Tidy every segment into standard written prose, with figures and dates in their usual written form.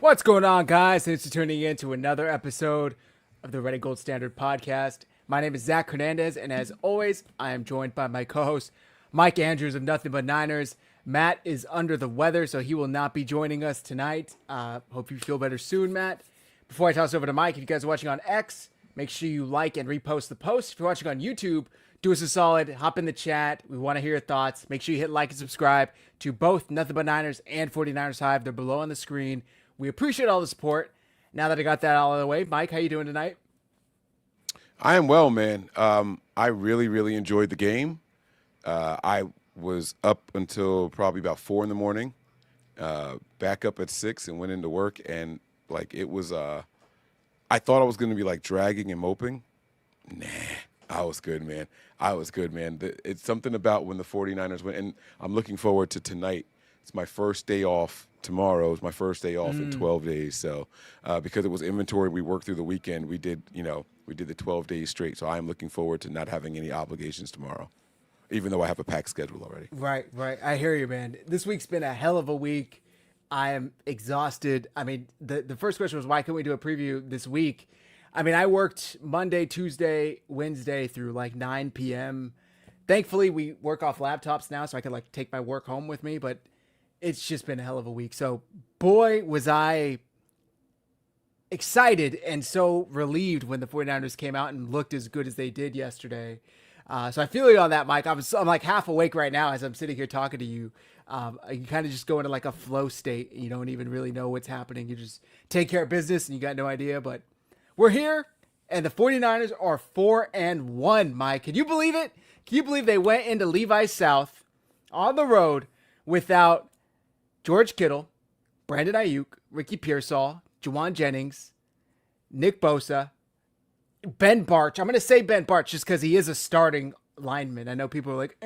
What's going on, guys? Thanks for tuning in to another episode of the Red and Gold Standard Podcast. My name is Zach Hernandez, and as always, I am joined by my co-host, Mike Andrews of Nothing But Niners. Matt is under the weather, so he will not be joining us tonight. Hope you feel better soon, Matt. Before I toss it over to Mike, if you guys are watching on X, make sure you like and repost the post. If you're watching on YouTube, do us a solid, hop in the chat. We want to hear your thoughts. Make sure you hit like and subscribe to both Nothing But Niners and 49ers Hive. They're below on the screen. We appreciate all the support. Now that I got that all out of the way, Mike, how you doing tonight? I am well, man. I really enjoyed the game. I was up until probably about 4 in the morning, back up at 6 and went into work. And like, it was, I thought I was going to be like dragging and moping. Nah, I was good, man. It's something about when the 49ers win, and I'm looking forward to tonight. It's my first day off. Tomorrow is my first day off in 12 days. So because it was inventory, we worked through the weekend. We did the 12 days straight. So I am looking forward to not having any obligations tomorrow, even though I have a packed schedule already. Right. I hear you, man. This week's been a hell of a week. I am exhausted. I mean, the first question was, why couldn't we do a preview this week? I mean, I worked Monday, Tuesday, Wednesday through like 9 p.m. Thankfully, we work off laptops now, so I could like take my work home with me, but it's just been a hell of a week. So, boy, was I excited and so relieved when the 49ers came out and looked as good as they did yesterday. So I feel you on that, Mike. I'm like half awake right now as I'm sitting here talking to you. You kind of just go into like a flow state. You don't even really know what's happening. You just take care of business and you got no idea. But we're here, and the 49ers are 4-1, Mike. Can you believe it? Can you believe they went into Levi's South on the road without George Kittle, Brandon Ayuk, Ricky Pearsall, Juwan Jennings, Nick Bosa, Ben Barch. I'm going to say Ben Barch just because he is a starting lineman. I know people are like,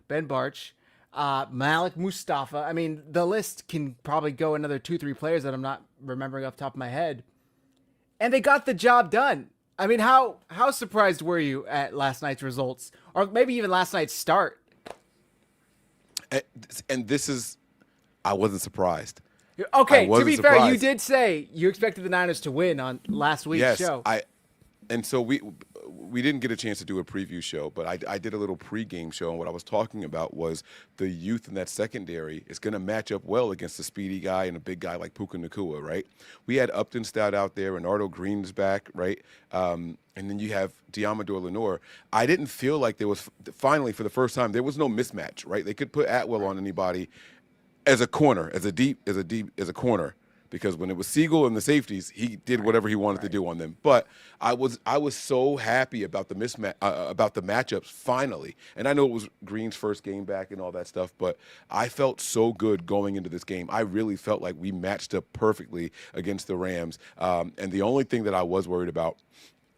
Ben Barch, Malik Mustafa. I mean, the list can probably go another 2-3 players that I'm not remembering off the top of my head. And they got the job done. I mean, how surprised were you at last night's results? Or maybe even last night's start? And this is, I wasn't surprised. Okay, to be fair, you did say you expected the Niners to win on last week's show. And so we didn't get a chance to do a preview show, but I did a little pregame show, and what I was talking about was the youth in that secondary is going to match up well against a speedy guy and a big guy like Puka Nacua, right? We had Upton Stout out there, Renardo Green's back, right? And then you have Diamador Lenore. I didn't feel like there was, finally, for the first time, there was no mismatch, right? They could put Atwell on anybody as a corner, as a corner. Because when it was Siegel and the safeties, he did whatever he wanted to do on them. But I was so happy about the about the matchups finally. And I know it was Green's first game back and all that stuff, but I felt so good going into this game. I really felt like we matched up perfectly against the Rams. And the only thing that I was worried about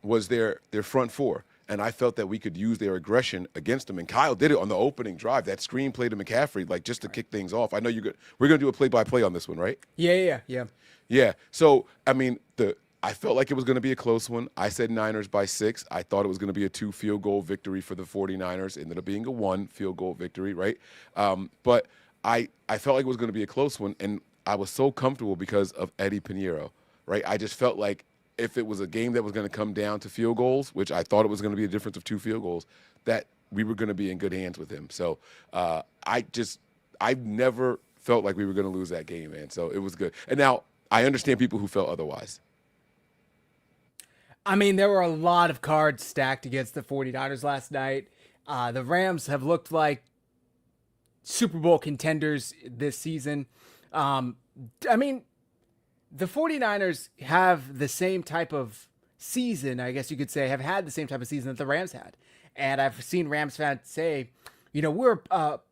was their front four. And I felt that we could use their aggression against them. And Kyle did it on the opening drive. That screen play to McCaffrey, like just to kick things off. I know we're going to do a play-by-play on this one, right? Yeah. Yeah. So, I mean, I felt like it was going to be a close one. I said Niners by 6. I thought it was going to be a 2 field goal victory for the 49ers. It ended up being a 1 field goal victory, right? But I felt like it was going to be a close one. And I was so comfortable because of Eddie Pinheiro, right? I just felt like if it was a game that was going to come down to field goals, which I thought it was going to be a difference of 2 field goals, that we were going to be in good hands with him. So I never felt like we were going to lose that game, man. So it was good. And now I understand people who felt otherwise. I mean, there were a lot of cards stacked against the 49ers last night. The Rams have looked like Super Bowl contenders this season. I mean, the 49ers have the same type of season, I guess you could say, have had the same type of season that the Rams had. And I've seen Rams fans say, we're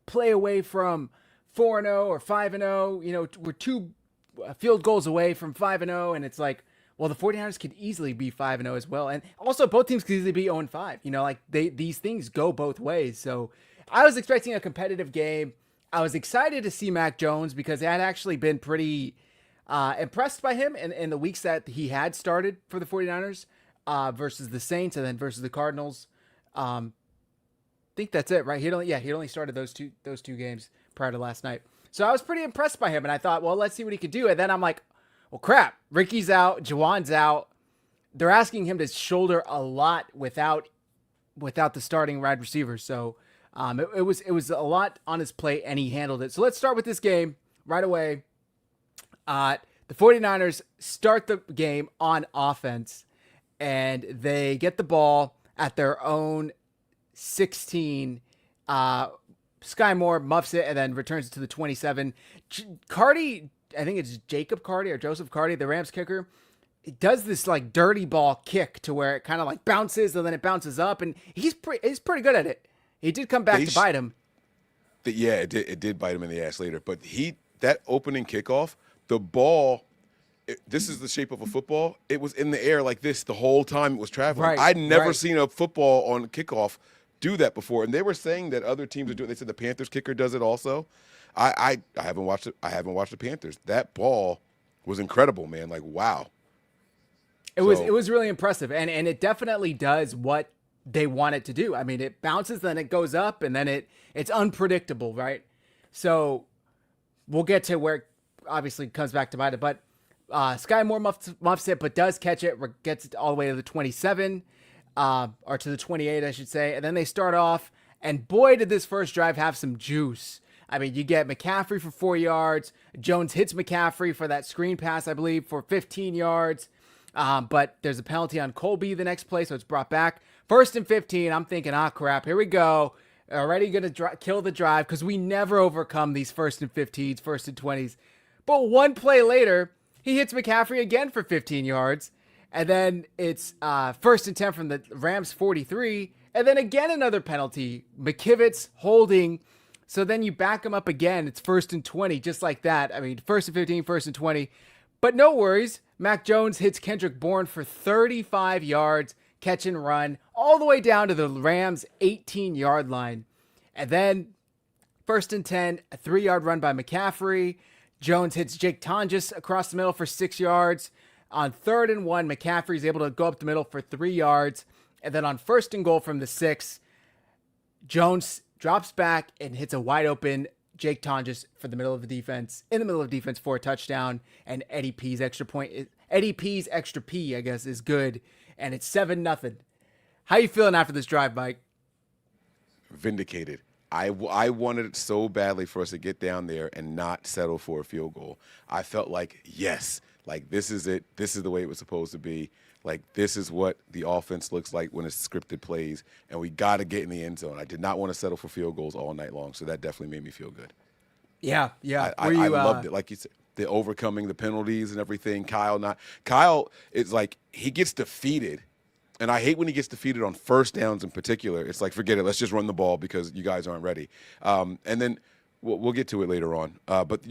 play away from 4-0 or 5-0. We're 2 field goals away from 5-0. And it's like, well, the 49ers could easily be 5-0 as well. And also both teams could easily be 0-5. These things go both ways. So I was expecting a competitive game. I was excited to see Mac Jones because I had actually been pretty impressed by him in the weeks that he had started for the 49ers versus the Saints and then versus the Cardinals. I think that's it, right? He'd only started those two games prior to last night. So I was pretty impressed by him, and I thought, well, let's see what he could do. And then I'm like, Well, crap. Ricky's out. Juwan's out. They're asking him to shoulder a lot without the starting wide receiver. So it was a lot on his plate, and he handled it. So let's start with this game right away. The 49ers start the game on offense, and they get the ball at their own 16. Sky Moore muffs it and then returns it to the 27. Cardi, I think it's Jacob Cardi or Joseph Cardi, the Rams kicker. It does this like dirty ball kick to where it kind of like bounces and then it bounces up, and he's pretty good at it. He did come back to bite him. Yeah, it did bite him in the ass later. But that opening kickoff, the ball, this is the shape of a football. It was in the air like this the whole time it was traveling. Right, I'd never seen a football on kickoff do that before, and they were saying that other teams are doing. They said the Panthers kicker does it also. I haven't watched it. I haven't watched the Panthers. That ball was incredible, man. Like, wow. It was really impressive, and it definitely does what they want it to do. I mean, it bounces, then it goes up, and then it's unpredictable, right? So we'll get to where it obviously comes back to bite it, but Sky Moore muffs it, but does catch it, gets it all the way to the 27, or to the 28, I should say, and then they start off, and boy, did this first drive have some juice. I mean, you get McCaffrey for 4 yards. Jones hits McCaffrey for that screen pass, I believe, for 15 yards. But there's a penalty on Colby the next play, so it's brought back. 1st and 15, I'm thinking, crap, here we go. Already going to kill the drive because we never overcome these 1st and 15s, 1st and 20s. But one play later, he hits McCaffrey again for 15 yards. And then it's 1st and 10 from the Rams 43. And then again another penalty. McKivitz holding. So then you back him up again. It's 1st and 20, just like that. I mean, 1st and 15, 1st and 20. But no worries. Mac Jones hits Kendrick Bourne for 35 yards, catch and run, all the way down to the Rams' 18-yard line. And then 1st and 10, a 3-yard run by McCaffrey. Jones hits Jake Tonjes across the middle for 6 yards. On 3rd and 1, McCaffrey's able to go up the middle for 3 yards. And then on 1st and goal from the 6, drops back and hits a wide open Jake Tonjes in the middle of defense for a touchdown, and Eddie P's extra P, I guess, is good, and it's 7-0. How you feeling after this drive, Mike? Vindicated. I wanted it so badly for us to get down there and not settle for a field goal. I felt like, yes, like this is it. This is the way it was supposed to be. Like, this is what the offense looks like when it's scripted plays, and we got to get in the end zone. I did not want to settle for field goals all night long, so that definitely made me feel good. Yeah. I loved it. Like you said, the overcoming the penalties and everything. Kyle is like, he gets defeated, and I hate when he gets defeated on 1st downs in particular. It's like, forget it. Let's just run the ball because you guys aren't ready. And then we'll get to it later on. But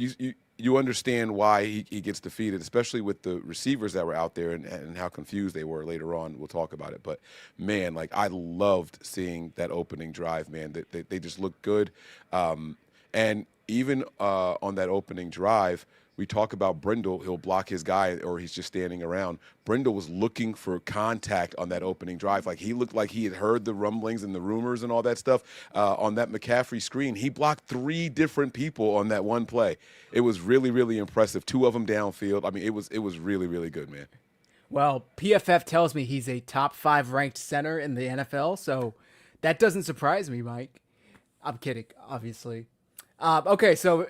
you understand why he gets defeated, especially with the receivers that were out there and how confused they were later on. We'll talk about it. But, man, like, I loved seeing that opening drive, man. They just looked good. And even on that opening drive, we talk about Brindle. He'll block his guy or he's just standing around. Brindle was looking for contact on that opening drive. Like, he looked like he had heard the rumblings and the rumors and all that stuff on that McCaffrey screen. He blocked 3 different people on that one play. It was really, really impressive. 2 of them downfield. I mean, it was really, really good, man. Well, PFF tells me he's a top 5 ranked center in the NFL, so that doesn't surprise me, Mike. I'm kidding, obviously. Okay, so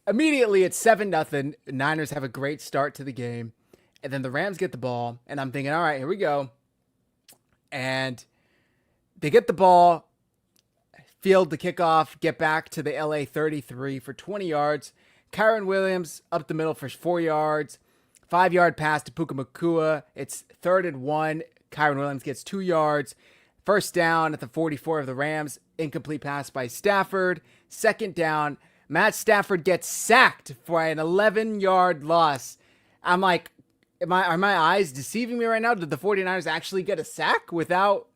immediately it's 7-0. Niners have a great start to the game. And then the Rams get the ball. And I'm thinking, all right, here we go. And they get the ball, field the kickoff, get back to the LA 33 for 20 yards. Kyron Williams up the middle for 4 yards. 5-yard pass to Puka Nacua. It's 3rd and 1. Kyron Williams gets 2 yards. 1st down at the 44 of the Rams. Incomplete pass by Stafford. 2nd down. Matt Stafford gets sacked for an 11-yard loss. I'm like, are my eyes deceiving me right now? Did the 49ers actually get a sack without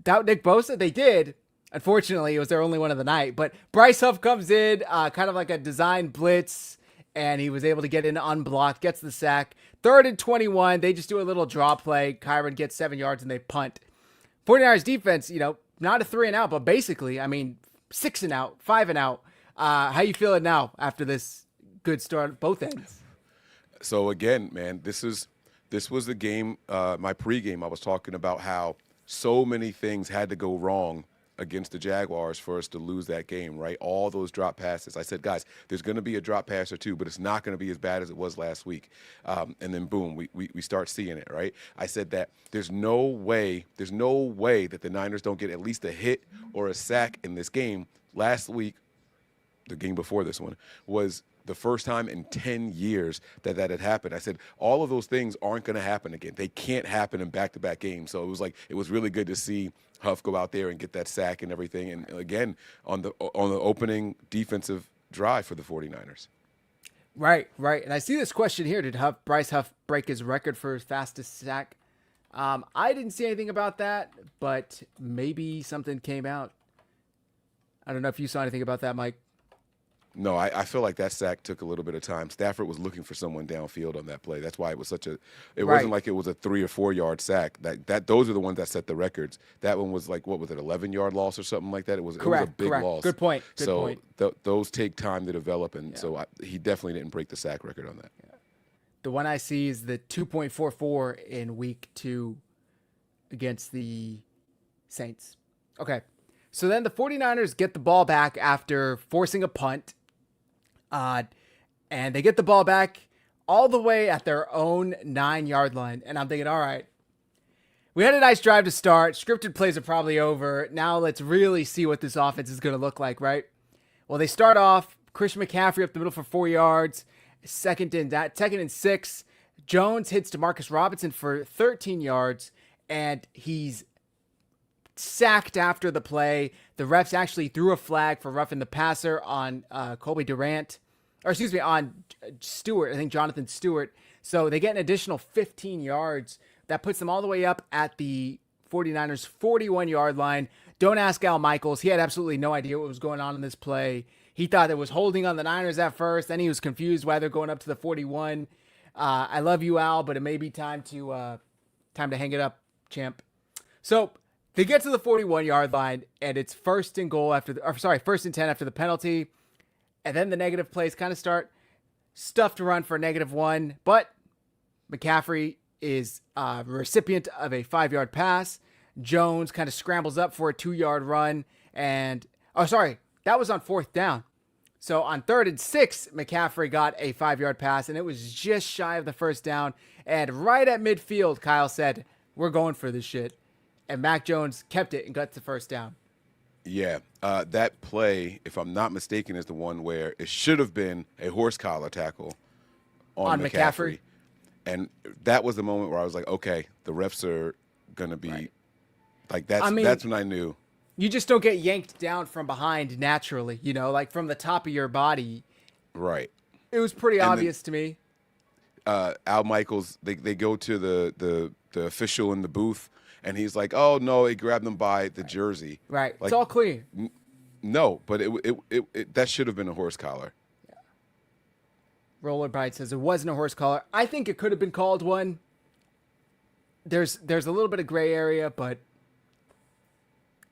Nick Bosa? They did. Unfortunately, it was their only one of the night. But Bryce Huff comes in, kind of like a design blitz, and he was able to get in unblocked, gets the sack. 3rd and 21, they just do a little draw play. Kyron gets 7 yards, and they punt. 49ers defense, not a 3 and out, but basically, 6 and out, 5 and out. How you feeling now after this good start at both ends? So again, man, this was the game. My pregame, I was talking about how so many things had to go wrong against the Jaguars for us to lose that game, right? All those drop passes. I said, guys, there's going to be a drop pass or two, but it's not going to be as bad as it was last week. And then boom, we start seeing it, right? I said that there's no way that the Niners don't get at least a hit or a sack in this game. Last week, the game before this one, was the first time in 10 years that had happened. I said, all of those things aren't going to happen again. They can't happen in back-to-back games. So it was really good to see Huff go out there and get that sack and everything. And again, on the opening defensive drive for the 49ers. Right. And I see this question here. Did Bryce Huff break his record for his fastest sack? I didn't see anything about that, but maybe something came out. I don't know if you saw anything about that, Mike. No, I feel like that sack took a little bit of time. Stafford was looking for someone downfield on that play. That's why it was wasn't like it was a 3 or 4 yard sack. Those are the ones that set the records. That one was like, what was it, 11-yard loss or something like that? It was a big loss. Good point. Those take time to develop, and so he definitely didn't break the sack record on that. Yeah. The one I see is the 2.44 in week 2 against the Saints. Okay. So then the 49ers get the ball back after forcing a punt. And they get the ball back all the way at their own 9-yard line. And I'm thinking, all right, we had a nice drive to start. Scripted plays are probably over. Now let's really see what this offense is going to look like, right? Well, they start off, Christian McCaffrey up the middle for 4 yards. Second and 6. Jones hits DeMarcus Robinson for 13 yards. And he's sacked after the play. The refs actually threw a flag for roughing the passer on Colby Durant. On Stewart, I think Jonathan Stewart. So they get an additional 15 yards. That puts them all the way up at the 49ers 41-yard line. Don't ask Al Michaels. He had absolutely no idea what was going on in this play. He thought it was holding on the Niners at first. Then he was confused why they're going up to the 41. I love you, Al, but it may be time to hang it up, champ. So they get to the 41-yard line, and it's first and 10 after the penalty. And then the negative plays kind of start. Stuffed run for -1, but McCaffrey is a recipient of a 5-yard pass. Jones kind of scrambles up for a 2-yard run. That was on 4th down. So on 3rd and 6, McCaffrey got a 5-yard pass, and it was just shy of the first down. And right at midfield, Kyle said, "We're going for this shit." And Mac Jones kept it and got the first down. Yeah, that play, if I'm not mistaken, is the one where it should have been a horse collar tackle on McCaffrey. And that was the moment where I was like, okay, the refs are going to be like, that's when I knew. You just don't get yanked down from behind naturally, like from the top of your body. Right. It was pretty obvious to me. Al Michaels, they go to the official in the booth. And he's like, "Oh no, he grabbed him by the jersey." Right, like, it's all clean. No, but it that should have been a horse collar. Yeah. Roller Bite says it wasn't a horse collar. I think it could have been called one. There's a little bit of gray area, but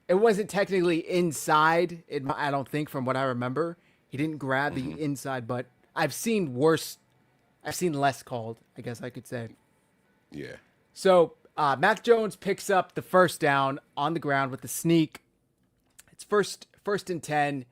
it wasn't technically inside. I don't think, from what I remember, he didn't grab the inside. But I've seen worse. I've seen less called, I guess I could say. Yeah. So. Mac Jones picks up the first down on the ground with the sneak. It's first and 10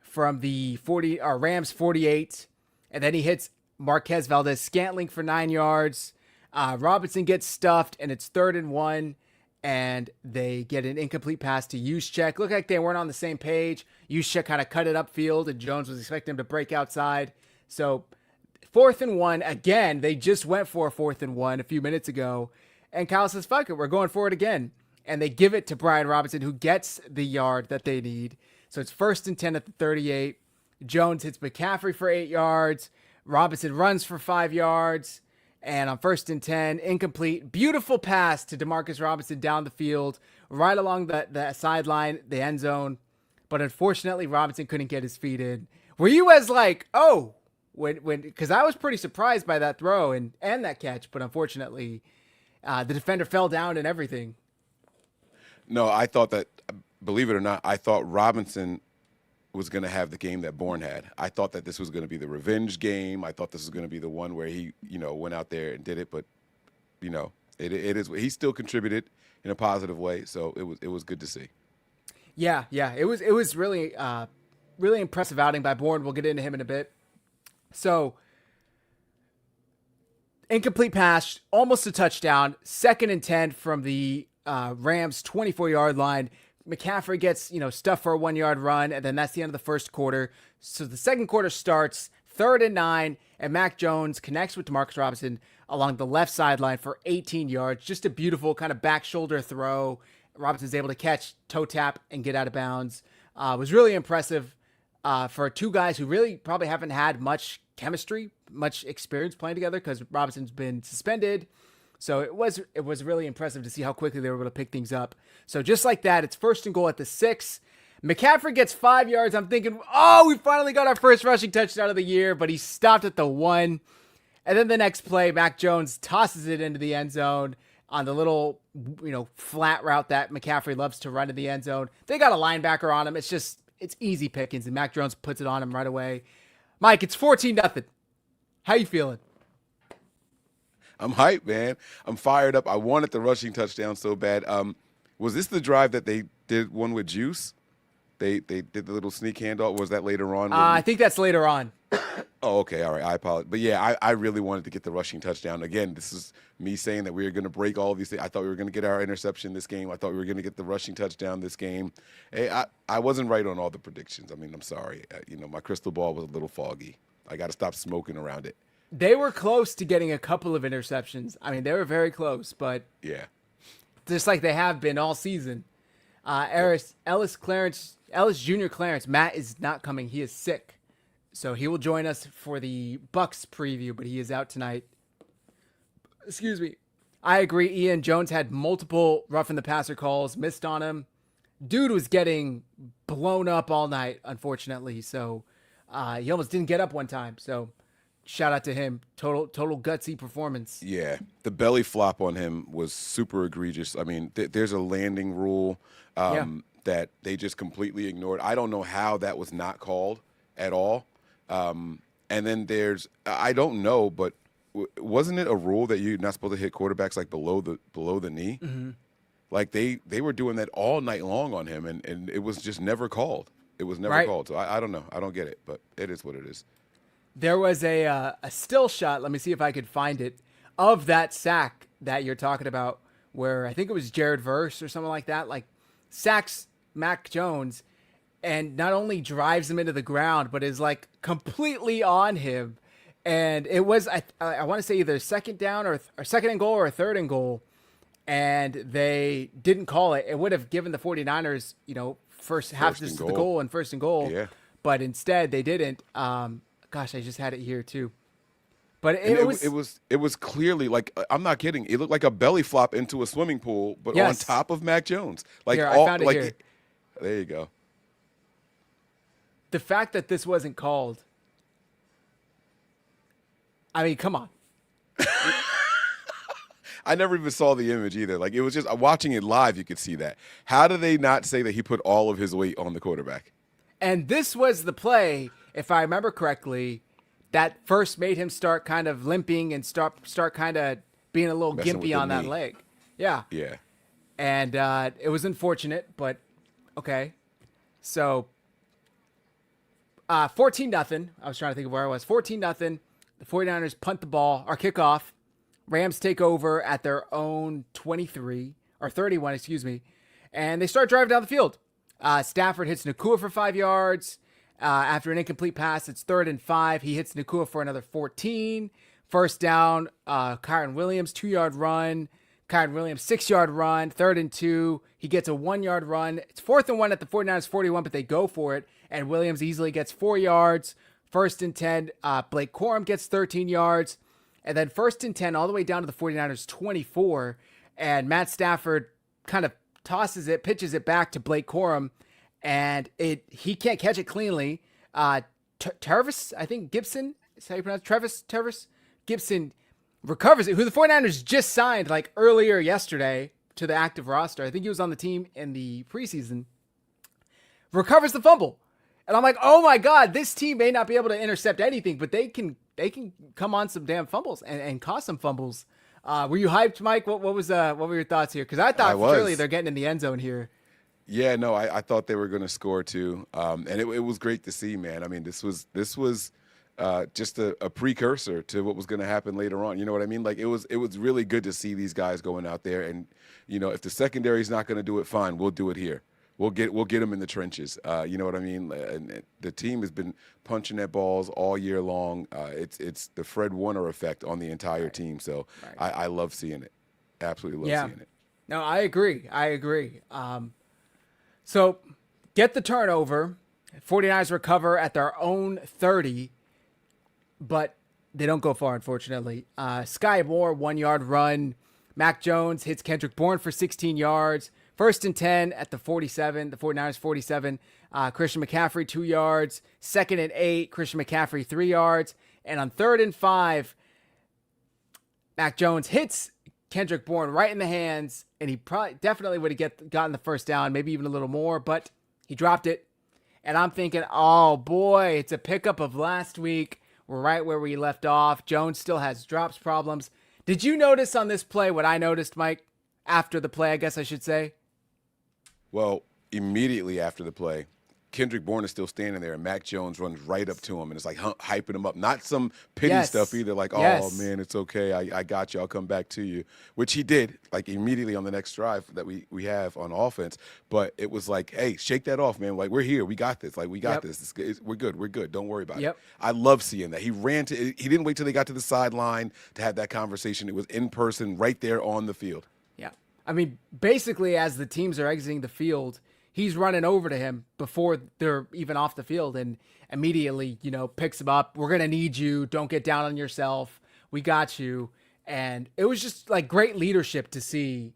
from the Rams 48, and then he hits Marquez Valdez-Scantling for 9 yards. Robinson gets stuffed, and it's 3rd and 1, and they get an incomplete pass to Juszczyk. Looked like they weren't on the same page. Juszczyk kind of cut it upfield, and Jones was expecting him to break outside. So 4th and 1 again. They just went for a 4th and 1 a few minutes ago. And Kyle says, fuck it, we're going for it again. And they give it to Brian Robinson, who gets the yard that they need. So it's 1st and 10 at the 38. Jones hits McCaffrey for 8 yards. Robinson runs for 5 yards. And on 1st and 10, incomplete. Beautiful pass to DeMarcus Robinson down the field, right along the sideline, the end zone. But unfortunately, Robinson couldn't get his feet in. Were you as like, oh, because I was pretty surprised by that throw and that catch, but unfortunately, the defender fell down and everything. No, I thought that, believe it or not, I thought Robinson was going to have the game that Bourne had. I thought that this was going to be the revenge game. I thought this was going to be the one where he, went out there and did it. But, it is. He still contributed in a positive way. So it was good to see. Yeah. It was really, really impressive outing by Bourne. We'll get into him in a bit. So, incomplete pass, almost a touchdown. 2nd and 10 from the Rams 24-yard line. McCaffrey gets, stuffed for a 1-yard run, and then that's the end of the first quarter. So the second quarter starts, 3rd and 9, and Mac Jones connects with Demarcus Robinson along the left sideline for 18 yards. Just a beautiful kind of back shoulder throw. Robinson's able to catch, toe tap, and get out of bounds. It was really impressive for two guys who really probably haven't had much chemistry, much experience playing together because Robinson's been suspended. So it was really impressive to see how quickly they were able to pick things up. So just like that, it's 1st and goal at the 6. McCaffrey gets 5 yards. I'm thinking, we finally got our first rushing touchdown of the year, but he stopped at the 1. And then the next play, Mac Jones tosses it into the end zone on the little, flat route that McCaffrey loves to run in the end zone. They got a linebacker on him. It's easy pickings, and Mac Jones puts it on him right away. Mike, it's 14-0. How you feeling? I'm hyped, man. I'm fired up. I wanted the rushing touchdown so bad. Was this the drive that they did one with Juice? They did the little sneak handoff. Was that later on? I think that's later on. Oh, okay. All right. I apologize. But, yeah, I really wanted to get the rushing touchdown. Again, this is me saying that we were going to break all of these things. I thought we were going to get our interception this game. I thought we were going to get the rushing touchdown this game. Hey, I wasn't right on all the predictions. I mean, I'm sorry. My crystal ball was a little foggy. I got to stop smoking around it. They were close to getting a couple of interceptions. I mean, they were very close, but yeah, just like they have been all season. Ellis Jr. Clarence, Matt is not coming. He is sick. So he will join us for the Bucks preview, but he is out tonight. Excuse me. I agree. Ian Jones had multiple roughing the passer calls, missed on him. Dude was getting blown up all night, unfortunately. So he almost didn't get up one time. So shout out to him. Total gutsy performance. Yeah. The belly flop on him was super egregious. I mean, there's a landing rule that they just completely ignored. I don't know how that was not called at all. And then I don't know, but wasn't it a rule that you're not supposed to hit quarterbacks like below the knee? Mm-hmm. Like they were doing that all night long on him, and it was just never called. It was never called. So I don't know. I don't get it, but it is what it is. There was a still shot, let me see if I could find it, of that sack that you're talking about where I think it was Jared Verse or something like that, like sacks Mac Jones and not only drives him into the ground, but is like completely on him. And it was, I want to say either second down or second and goal or 3rd and goal. And they didn't call it. It would have given the 49ers, first half to the goal and 1st and goal. Yeah. But instead they didn't. Gosh, I just had it here too. But it was clearly like, I'm not kidding. It looked like a belly flop into a swimming pool, but on top of Mac Jones. Like here, I found it here. There you go. The fact that this wasn't called. I mean, come on. I never even saw the image either. Like it was just watching it live. You could see that. How do they not say that he put all of his weight on the quarterback? And this was the play, if I remember correctly, that first made him start kind of limping and start kind of being a little gimpy on that leg. Yeah. Yeah. And it was unfortunate, but okay. So 14-0. I was trying to think of where I was. 14-0. The 49ers punt the ball, or kickoff. Rams take over at their own 23, or 31, excuse me. And they start driving down the field. Stafford hits Nakua for 5 yards. After an incomplete pass, it's 3rd and 5. He hits Nakua for another 14. First down, Kyron Williams, 2-yard run. Kyron Williams, 6-yard run. 3rd and 2. He gets a 1-yard run. It's 4th and 1 at the 49ers 41, but they go for it. And Williams easily gets 4 yards. 1st and 10, Blake Corum gets 13 yards. And then 1st and 10 all the way down to the 49ers 24. And Matt Stafford kind of pitches it back to Blake Corum. And he can't catch it cleanly. Tervis, I think Gibson, is how you pronounce it? Tervis Gibson recovers it, who the 49ers just signed like earlier yesterday to the active roster. I think he was on the team in the preseason. Recovers the fumble. And I'm like, oh my God, this team may not be able to intercept anything, but they can come on some damn fumbles and cause some fumbles. Were you hyped, Mike? What were your thoughts here? Because I I thought surely was. they're getting in the end zone here. Yeah, no, I thought they were going to score too, and it was great to see, man. I mean, this was just a precursor to what was going to happen later on. You know what I mean? Like it was really good to see these guys going out there, and if the secondary is not going to do it, fine, we'll do it here. We'll get them in the trenches. You know what I mean? And the team has been punching at balls all year long. It's the Fred Warner effect on the entire team. So I love seeing it. Absolutely love seeing it. No, I agree. So get the turnover. 49ers recover at their own 30, but they don't go far, unfortunately. Sky Moore, 1-yard run. Mac Jones hits Kendrick Bourne for 16 yards. 1st and 10 at the 47, the 49ers 47. Christian McCaffrey, 2 yards. 2nd and 8, Christian McCaffrey, 3 yards. And on 3rd and 5, Mac Jones hits Kendrick Bourne right in the hands, and he definitely would have gotten the first down, maybe even a little more, but he dropped it. And I'm thinking, oh boy, it's a pickup of last week. We're right where we left off. Jones still has drops problems. Did you notice on this play what I noticed, Mike? After the play, I guess I should say. Well, immediately after the play, Kendrick Bourne is still standing there, and Mac Jones runs right up to him, and it's like hyping him up. Not some pity stuff either, like, oh, man, it's okay. I got you. I'll come back to you, which he did, like, immediately on the next drive that we have on offense. But it was like, hey, shake that off, man. Like, we're here. We got this. Like, we got this. We're good. We're good. Don't worry about it. I love seeing that. He didn't wait till they got to the sideline to have that conversation. It was in person right there on the field. Yeah. I mean, basically, as the teams are exiting the field, he's running over to him before they're even off the field and immediately, picks him up. We're going to need you. Don't get down on yourself. We got you. And it was just like great leadership to see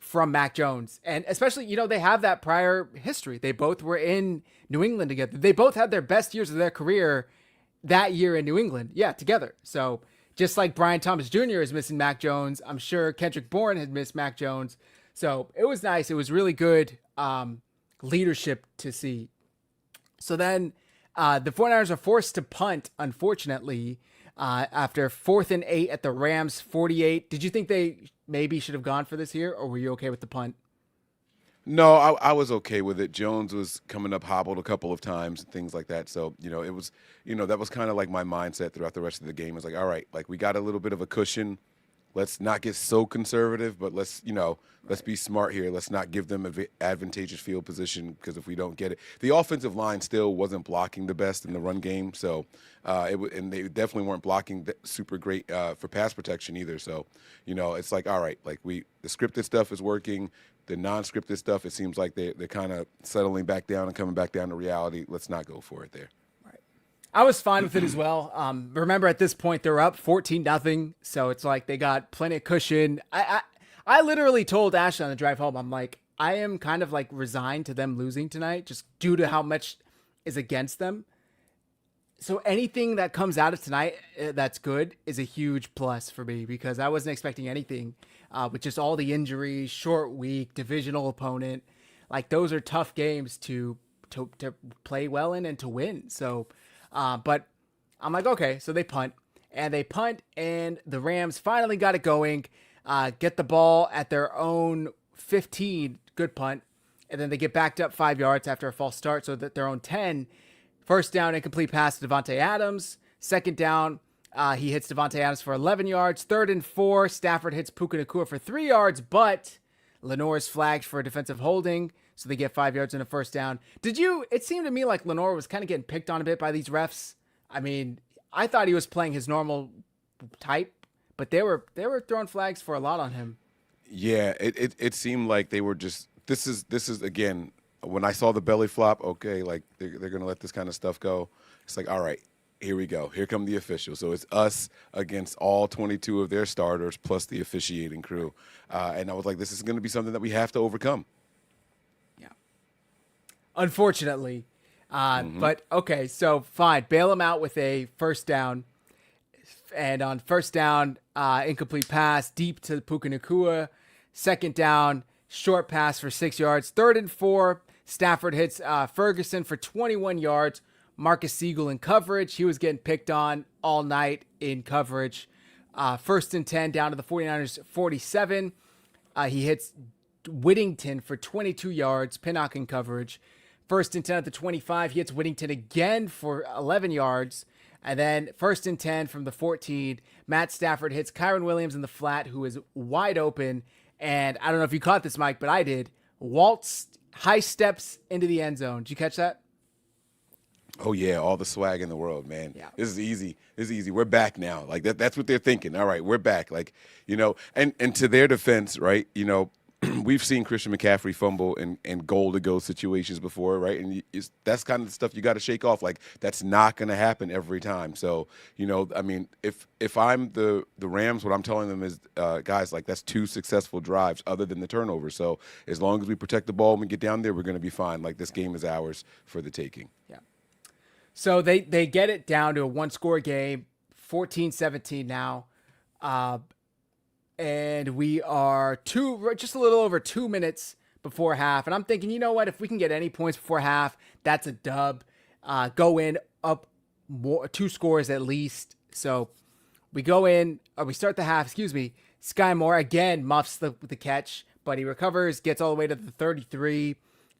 from Mac Jones. And especially, they have that prior history. They both were in New England together. They both had their best years of their career that year in New England. Yeah, together. So just like Brian Thomas Jr. is missing Mac Jones, I'm sure Kendrick Bourne had missed Mac Jones. So it was nice. It was really good leadership to see. So then the 49ers are forced to punt, unfortunately, after 4th and 8 at the Rams 48. Did you think they maybe should have gone for this here, or were you okay with the punt? No, I was okay with it. Jones was coming up hobbled a couple of times and things like that. So, it was, that was kind of like my mindset throughout the rest of the game. It was like, all right, like we got a little bit of a cushion. Let's not get so conservative, but let's be smart here. Let's not give them an advantageous field position because if we don't get it, the offensive line still wasn't blocking the best in the run game. So, and they definitely weren't blocking super great for pass protection either. So, it's like, all right, like the scripted stuff is working. The non-scripted stuff, it seems like they're kind of settling back down and coming back down to reality. Let's not go for it there. I was fine with it as well. Remember, at this point, they're up 14-0, so it's like they got plenty of cushion. I literally told Ashley on the drive home, I'm like, I am kind of like resigned to them losing tonight, just due to how much is against them. So anything that comes out of tonight that's good is a huge plus for me because I wasn't expecting anything with just all the injuries, short week, divisional opponent. Like those are tough games to play well in and to win. So. But I'm like, okay, so they punt, and the Rams finally got it going, get the ball at their own 15, good punt, and then they get backed up 5 yards after a false start, so that their own 10. First down, incomplete pass to Devontae Adams. Second down, he hits Devontae Adams for 11 yards. 3rd and 4, Stafford hits Puka Nacua for 3 yards, but Lenore is flagged for a defensive holding. So they get 5 yards and a first down. It seemed to me like Lenore was kind of getting picked on a bit by these refs. I mean, I thought he was playing his normal type, but they were throwing flags for a lot on him. Yeah, it seemed like they were just, this is again, when I saw the belly flop, okay, like they're going to let this kind of stuff go. It's like, all right, here we go. Here come the officials. So it's us against all 22 of their starters plus the officiating crew. And I was like, this is going to be something that we have to overcome. Unfortunately. But okay, so fine. Bail him out with a first down. And on first down, incomplete pass deep to Puka Nacua. Second down, short pass for 6 yards. 3rd and 4, Stafford hits Ferguson for 21 yards. Marcus Siegel in coverage. He was getting picked on all night in coverage. 1st and 10 down to the 49ers 47. He hits Whittington for 22 yards. Pinnock in coverage. 1st and 10 at the 25. He hits Whittington again for 11 yards. And then 1st and 10 from the 14. Matt Stafford hits Kyron Williams in the flat, who is wide open. And I don't know if you caught this, Mike, but I did. Waltz high steps into the end zone. Did you catch that? Oh yeah, all the swag in the world, man. Yeah. This is easy. This is easy. We're back now. Like that's what they're thinking. All right, we're back. Like, and to their defense, right? We've seen Christian McCaffrey fumble in goal-to-go situations before, right? And that's kind of the stuff you got to shake off. Like, that's not going to happen every time. So, I mean, if I'm the Rams, what I'm telling them is, guys, like, that's 2 successful drives other than the turnover. So as long as we protect the ball and we get down there, we're going to be fine. Like, this game is ours for the taking. Yeah. So they get it down to a 1-score game, 14-17 now. And we are just a little over 2 minutes before half. And I'm thinking, you know what? If we can get any points before half, that's a dub. Go in up 2 scores at least. So we go in, or we start the half, Sky Moore again muffs the catch, but he recovers, gets all the way to the 33.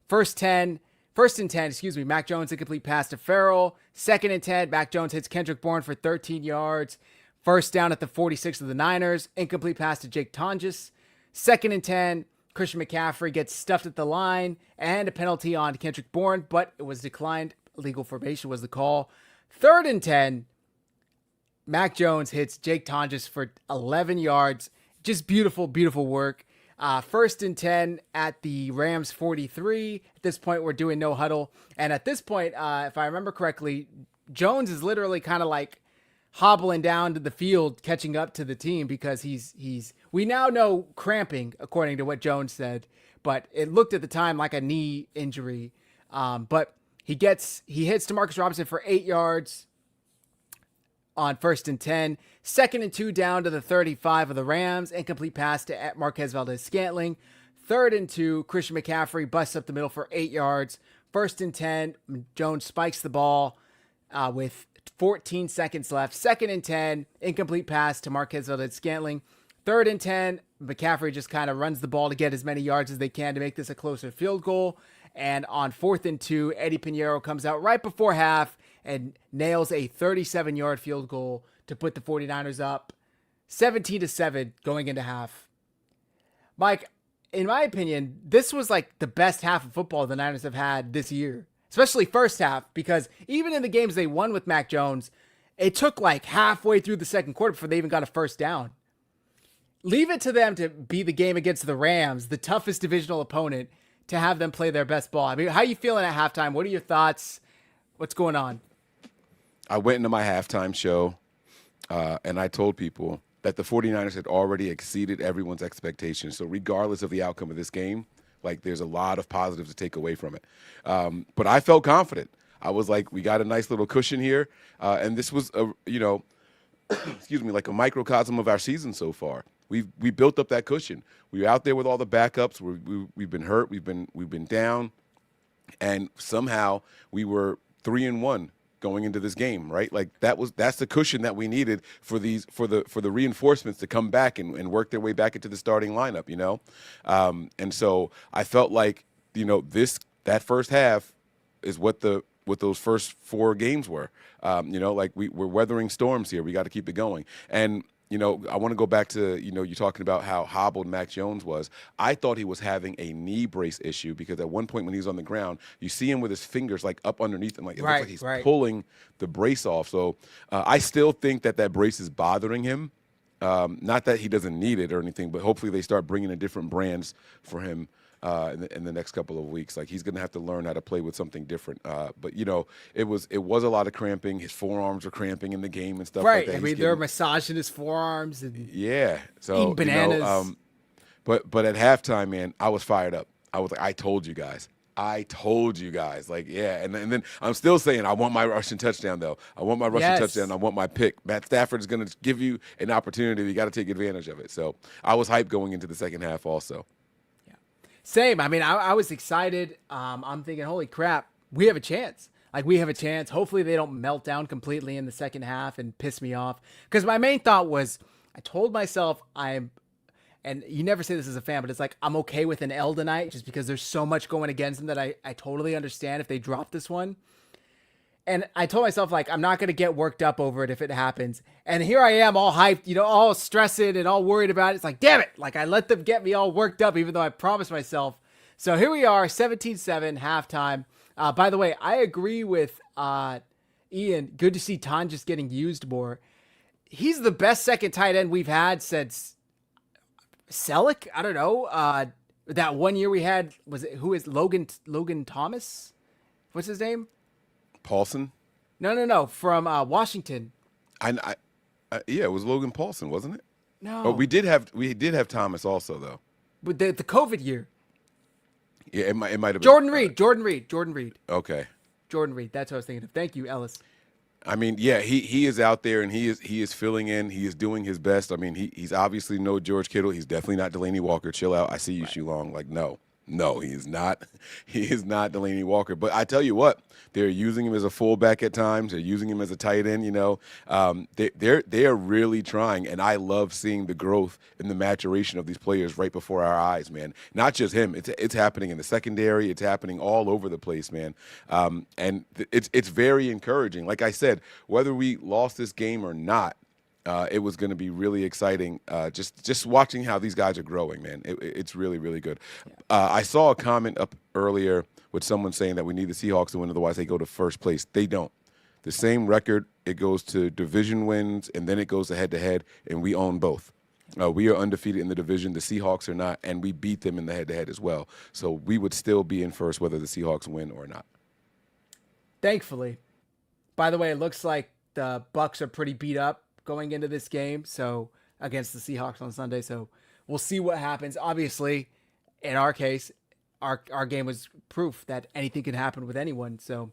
First and 10, Mac Jones incomplete pass to Farrell. 2nd and 10, Mac Jones hits Kendrick Bourne for 13 yards. 1st down at the 46 of the Niners. Incomplete pass to Jake Tonjes. 2nd and 10. Christian McCaffrey gets stuffed at the line and a penalty on Kendrick Bourne, but it was declined. Illegal formation was the call. 3rd and 10. Mac Jones hits Jake Tonjes for 11 yards. Just beautiful, beautiful work. 1st and 10 at the Rams 43. At this point, we're doing no huddle. And at this point, if I remember correctly, Jones is literally kind of like hobbling down to the field, catching up to the team because we now know cramping, according to what Jones said, but it looked at the time like a knee injury. But he hits DeMarcus Robinson for 8 yards on 1st and 10. 2nd and 2 down to the 35 of the Rams. Incomplete pass to Marquez Valdez-Scantling. 3rd and 2, Christian McCaffrey busts up the middle for 8 yards. 1st and 10, Jones spikes the ball with 14 seconds left. 2nd and 10, incomplete pass to Marquez Valdez-Scantling. 3rd and 10, McCaffrey just kind of runs the ball to get as many yards as they can to make this a closer field goal. And on 4th and 2, Eddie Pinheiro comes out right before half and nails a 37-yard field goal to put the 49ers up 17-7 going into half. Mike, in my opinion, this was like the best half of football the Niners have had this year. Especially first half, because even in the games they won with Mac Jones, it took like halfway through the second quarter before they even got a first down. Leave it to them to be the game against the Rams, the toughest divisional opponent, to have them play their best ball. I mean, how are you feeling at halftime? What are your thoughts? What's going on? I went into my halftime show, and I told people that the 49ers had already exceeded everyone's expectations. So regardless of the outcome of this game, like, there's a lot of positives to take away from it. But I felt confident. I was like, we got a nice little cushion here. And this was, like a microcosm of our season so far. We built up that cushion. We were out there with all the backups. We've been hurt. We've been down. And somehow we were 3-1 going into this game, right? Like, that's the cushion that we needed for the reinforcements to come back and work their way back into the starting lineup, and so I felt like, that first half is what those first 4 games were. Like, we're weathering storms here. We got to keep it going. And I want to go back to, you talking about how hobbled Mac Jones was. I thought he was having a knee brace issue because at one point when he was on the ground, you see him with his fingers like up underneath him. Like, it looks like he's pulling the brace off. So I still think that brace is bothering him. Not that he doesn't need it or anything, but hopefully they start bringing in different brands for him in the next couple of weeks. Like, he's going to have to learn how to play with something different. But it was a lot of cramping. His forearms were cramping in the game and stuff like that. I mean, they're massaging his forearms and so eating bananas. But at halftime, man, I was fired up. I was like, I told you guys. Like, yeah. And then I'm still saying I want my rushing touchdown, though. I want my rushing touchdown. I want my pick. Matt Stafford is going to give you an opportunity. You got to take advantage of it. So I was hyped going into the second half also. Same. I mean, I was excited. I'm thinking, holy crap, we have a chance. Like, we have a chance. Hopefully they don't melt down completely in the second half and piss me off. Because my main thought was, I told myself and you never say this as a fan, but it's like, I'm okay with an L tonight just because there's so much going against them that I totally understand if they drop this one. And I told myself, like, I'm not going to get worked up over it if it happens. And here I am all hyped, all stressing and all worried about it. It's like, damn it. Like, I let them get me all worked up, even though I promised myself. So here we are, 17-7, halftime. By the way, I agree with Ian. Good to see Tan just getting used more. He's the best second tight end we've had since Selleck. I don't know. That one year we had, who is Logan Thomas? What's his name? Paulson? No. From Washington. Yeah, it was Logan Paulson, wasn't it? No. Oh, we did have Thomas also though. But the COVID year. Yeah, it might have been Jordan Reed. Okay. Jordan Reed. That's what I was thinking of. Thank you, Ellis. I mean, yeah, he is out there and he is filling in. He is doing his best. I mean, he's obviously no George Kittle. He's definitely not Delaney Walker. Chill out. I see you, Shulong. Like, no, he is not. He is not Delaney Walker. But I tell you what, they're using him as a fullback at times. They're using him as a tight end. They are really trying, and I love seeing the growth and the maturation of these players right before our eyes, man. Not just him. It's happening in the secondary. It's happening all over the place, man. And it's very encouraging. Like I said, whether we lost this game or not, it was going to be really exciting. Just watching how these guys are growing, man. It's really, really good. I saw a comment up earlier with someone saying that we need the Seahawks to win, otherwise they go to first place. They don't. The same record, it goes to division wins, and then it goes to head-to-head, and we own both. We are undefeated in the division. The Seahawks are not, and we beat them in the head-to-head as well. So we would still be in first whether the Seahawks win or not. Thankfully. By the way, it looks like the Bucs are pretty beat up going into this game, so against the Seahawks on Sunday. So we'll see what happens. Obviously, in our case, our game was proof that anything can happen with anyone. So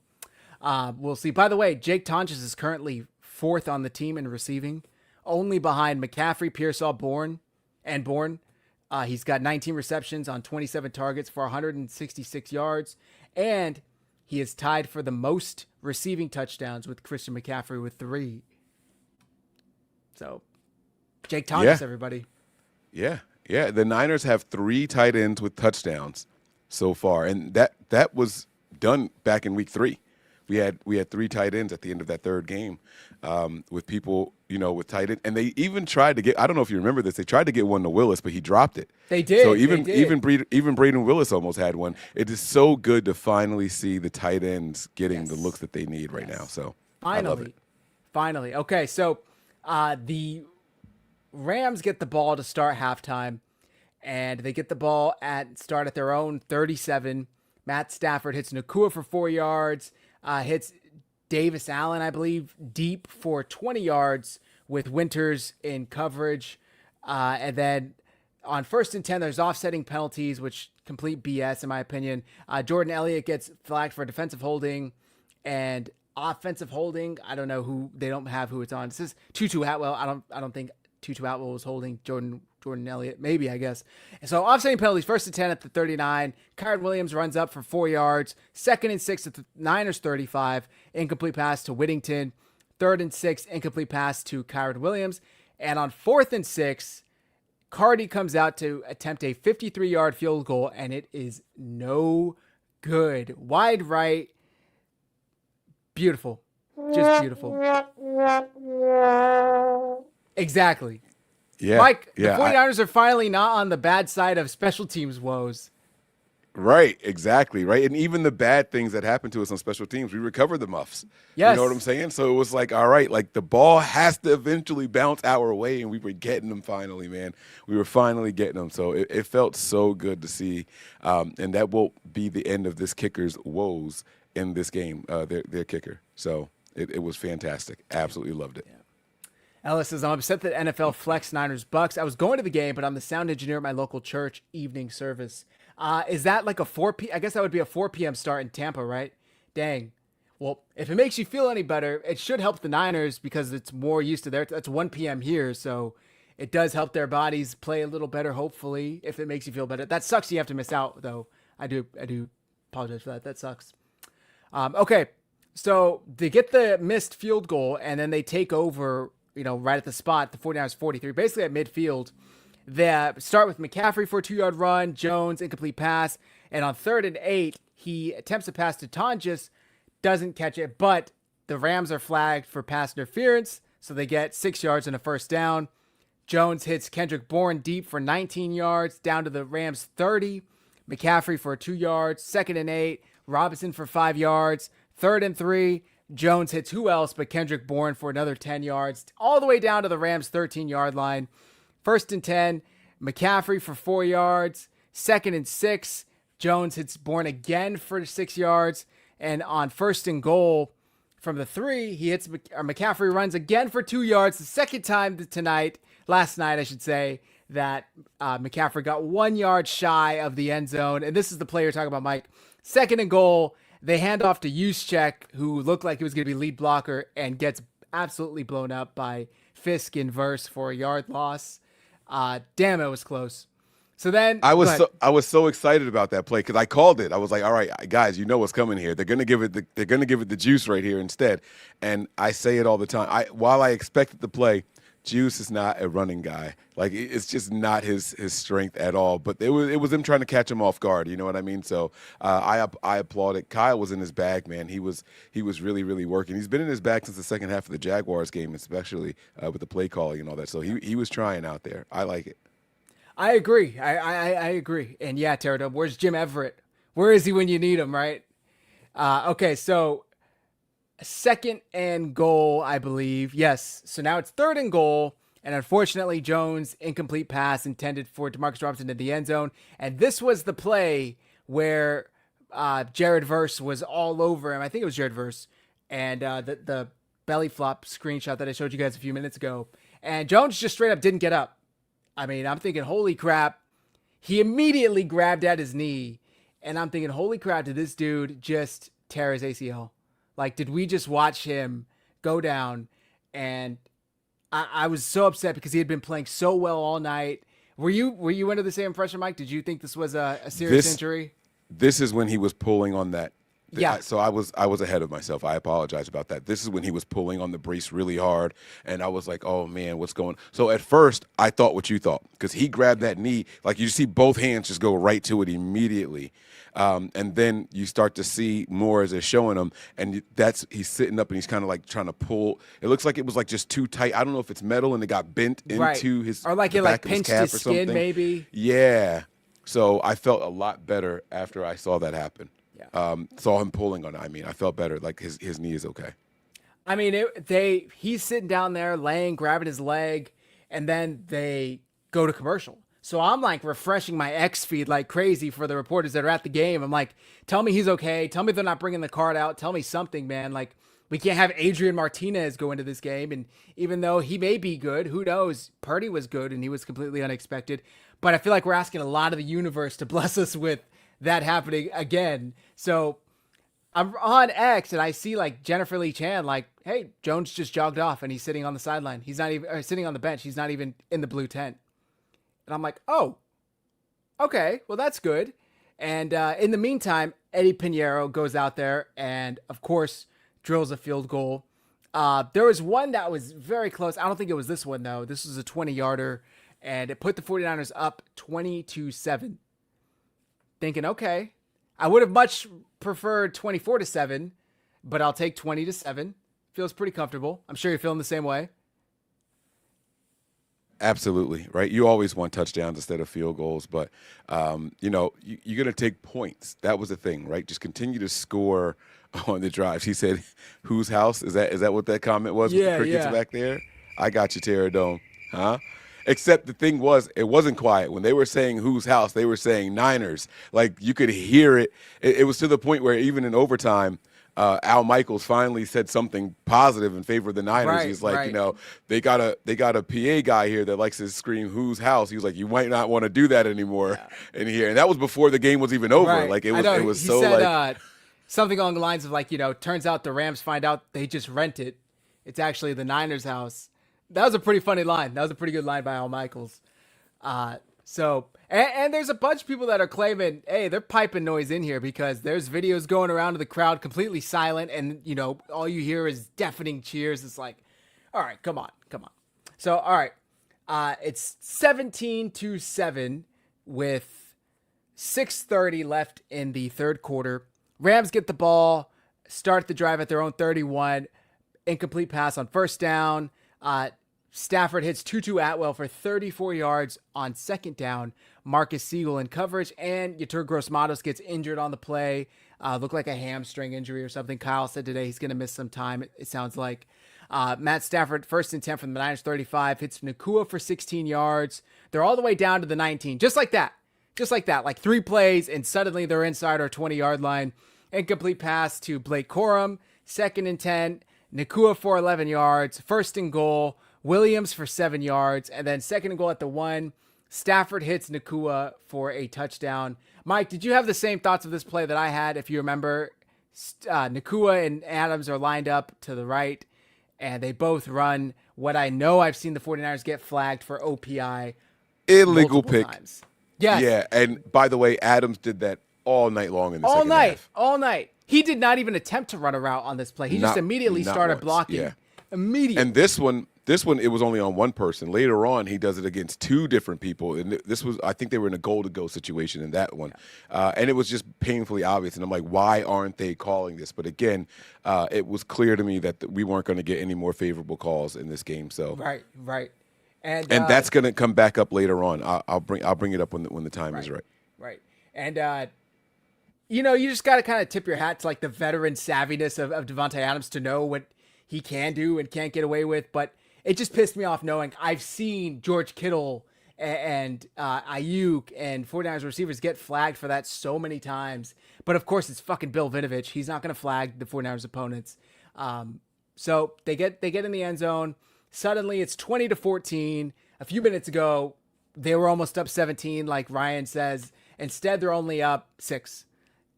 we'll see. By the way, Jake Tonjes is currently 4th on the team in receiving, only behind McCaffrey, Pearsall, Bourne. He's got 19 receptions on 27 targets for 166 yards, and he is tied for the most receiving touchdowns with Christian McCaffrey with 3. So, Jake Tonjes, everybody. Yeah. The Niners have 3 tight ends with touchdowns so far, and that was done back in week 3. We had 3 tight ends at the end of that third game with people, with tight end, and they even tried to get. I don't know if you remember this. They tried to get one to Willis, but he dropped it. They did. So even Braden Willis almost had one. It is so good to finally see the tight ends getting the looks that they need right now. So I love it. Finally. Okay, so the Rams get the ball to start halftime, and they get the ball at their own 37. Matt Stafford hits Nakua for 4 yards, hits Davis Allen, I believe, deep for 20 yards with Winters in coverage. And then on 1st and 10, there's offsetting penalties, which complete BS in my opinion. Jordan Elliott gets flagged for defensive holding and offensive holding. I don't know who, they don't have who it's on. This is Tutu Atwell. I don't think Tutu Atwell was holding Jordan Elliott, maybe, I guess. And so offsetting penalties, 1st and 10 at the 39. Kyren Williams runs up for 4 yards. 2nd and 6 at the Niners 35. Incomplete pass to Whittington. 3rd and 6, incomplete pass to Kyren Williams. And on 4th and 6, Cardi comes out to attempt a 53-yard field goal, and it is no good. Wide right. Beautiful. Just beautiful. Exactly. Yeah, Mike, the 49ers are finally not on the bad side of special teams woes. Right, exactly, right. And even the bad things that happen to us on special teams, we recover the muffs. Yes. You know what I'm saying? So it was like, all right, like the ball has to eventually bounce our way, and we were getting them finally, man. We were finally getting them. So it felt so good to see. And that won't be the end of this kicker's woes in this game, their kicker. So it was fantastic. Absolutely loved it. Yeah. Ellis says, I'm upset that NFL flex Niners Bucks. I was going to the game, but I'm the sound engineer at my local church evening service. Is that like a 4 p.m.? I guess that would be a 4 p.m. start in Tampa, right? Dang. Well, if it makes you feel any better, it should help the Niners because it's more used to that's 1 p.m. here. So it does help their bodies play a little better, hopefully, if it makes you feel better. That sucks you have to miss out, though. I do apologize for that. That sucks. Okay, so they get the missed field goal, and then they take over, right at the spot, the 49ers 43, basically at midfield. They start with McCaffrey for a 2-yard run, Jones, incomplete pass, and on 3rd and 8, he attempts a pass to Tonjes, doesn't catch it, but the Rams are flagged for pass interference, so they get 6 yards and a first down. Jones hits Kendrick Bourne deep for 19 yards, down to the Rams 30. McCaffrey for 2 yards, 2nd and 8. Robinson for 5 yards, 3rd and 3. Jones hits who else but Kendrick Bourne for another 10 yards, all the way down to the Rams 13-yard line. 1st and 10, McCaffrey for 4 yards, 2nd and 6. Jones hits Bourne again for 6 yards, and on 1st and goal from the 3, he hits McCaffrey runs again for 2 yards, the second time last night, I should say, that McCaffrey got 1 yard shy of the end zone. And this is the play you're talking about, Mike. 2nd and goal, they hand off to Juszczyk, who looked like he was going to be lead blocker, and gets absolutely blown up by Fisk in verse for a yard loss. Damn, it was close. So then I was so excited about that play because I called it. I was like, all right, guys, you know what's coming here. They're gonna give it the juice right here instead. And I say it all the time. While I expected the play, Juice is not a running guy. Like, it's just not his strength at all. But it was him trying to catch him off guard. You know what I mean? So I applaud it. Kyle was in his bag, man. He was really, really working. He's been in his bag since the second half of the Jaguars game, especially with the play calling and all that. So he was trying out there. I like it. I agree. I agree. And yeah, Terradome, where's Jim Everett? Where is he when you need him, right? Okay, so 2nd and goal, I believe. Yes. So now it's 3rd and goal. And unfortunately, Jones, incomplete pass intended for DeMarcus Robinson in the end zone. And this was the play where Jared Verse was all over him. I think it was Jared Verse. And the belly flop screenshot that I showed you guys a few minutes ago. And Jones just straight up didn't get up. I mean, I'm thinking, holy crap. He immediately grabbed at his knee. And I'm thinking, holy crap, did this dude just tear his ACL? Like, did we just watch him go down? And I was so upset because he had been playing so well all night. Were you under the same impression, Mike? Did you think this was a serious injury? This is when he was pulling on that. Yeah. So I was ahead of myself. I apologize about that. This is when he was pulling on the brace really hard, and I was like, oh, man, what's going on? So at first, I thought what you thought because he grabbed that knee. Like, you see both hands just go right to it immediately. And then you start to see more as they're showing him, and he's sitting up and he's kind of like trying to pull. It looks like it was like just too tight. I don't know if it's metal and it got bent into his or like it like pinched his skin maybe. Yeah. So I felt a lot better after I saw that happen. Yeah. Saw him pulling on it. I mean, I felt better. Like his knee is okay. I mean, he's sitting down there grabbing his leg, and then they go to commercial. So I'm like refreshing my X feed like crazy for the reporters that are at the game. I'm like, tell me he's okay. Tell me they're not bringing the card out. Tell me something, man. Like, we can't have Adrian Martinez go into this game. And even though he may be good, who knows? Purdy was good and he was completely unexpected. But I feel like we're asking a lot of the universe to bless us with that happening again. So I'm on X and I see like Jennifer Lee Chan, like, hey, Jones just jogged off and he's sitting on the sideline. He's not even sitting on the bench. He's not even in the blue tent. And I'm like, oh, okay, well, that's good. And in the meantime, Eddie Pinheiro goes out there and, of course, drills a field goal. There was one that was very close. I don't think it was this one, though. This was a 20-yarder, and it put the 49ers up 20-7. Thinking, okay, I would have much preferred 24-7, but I'll take 20-7. Feels pretty comfortable. I'm sure you're feeling the same way. Absolutely, right? You always want touchdowns instead of field goals, but, you're going to take points. That was the thing, right? Just continue to score on the drives. He said, whose house? Is that what that comment was with the crickets back there? I got you, Terradome. Huh? Except the thing was, it wasn't quiet. When they were saying whose house, they were saying Niners. Like, you could hear it. It was to the point where even in overtime, Al Michaels finally said something positive in favor of the Niners. Right, He's like, right. they got a PA guy here that likes to scream whose house. He was like, you might not want to do that anymore in here. And that was before the game was even over. Right. Like, he said, something along the lines of like, turns out the Rams find out they just rent it. It's actually the Niners' house. That was a pretty funny line. That was a pretty good line by Al Michaels. And there's a bunch of people that are claiming, hey, they're piping noise in here because there's videos going around to the crowd completely silent, and all you hear is deafening cheers. It's like, all right, come on. So, all right, it's 17-7 with 6:30 left in the third quarter. Rams get the ball, start the drive at their own 31, incomplete pass on first down. Stafford hits Tutu Atwell for 34 yards on second down. Marcus Siegel in coverage, and Yetur Gross-Matos gets injured on the play. Looked like a hamstring injury or something. Kyle said today he's going to miss some time, it sounds like. Matt Stafford, 1st and 10 from the Niners 35, hits Nakua for 16 yards. They're all the way down to the 19. Just like that. Like 3 plays, and suddenly they're inside our 20-yard line. Incomplete pass to Blake Corum. 2nd and 10. Nakua for 11 yards. 1st and goal. Williams for 7 yards. And then 2nd and goal at the 1. Stafford hits Nakua for a touchdown. Mike, did you have the same thoughts of this play that I had? If you remember, Nakua and Adams are lined up to the right, and they both run what I know I've seen the 49ers get flagged for OPI. Illegal pick. Times. Yes. Yeah, and by the way, Adams did that all night long in the second half. All night. He did not even attempt to run a route on this play. He just immediately started blocking. Yeah. Immediately. And this one, it was only on one person. Later on, he does it against 2 different people. And this was, I think they were in a goal-to-go situation in that one. And it was just painfully obvious. And I'm like, why aren't they calling this? But again, it was clear to me that we weren't going to get any more favorable calls in this game. So Right. And that's going to come back up later on. I'll bring it up when the time is right. Right. And you just got to kind of tip your hat to like the veteran savviness of Devontae Adams to know what he can do and can't get away with. But it just pissed me off knowing I've seen George Kittle and Ayuk and 49ers receivers get flagged for that so many times. But of course, it's fucking Bill Vinovich. He's not going to flag the 49ers opponents. So they get in the end zone. Suddenly it's 20-14. A few minutes ago, they were almost up 17, like Ryan says. Instead, they're only up 6.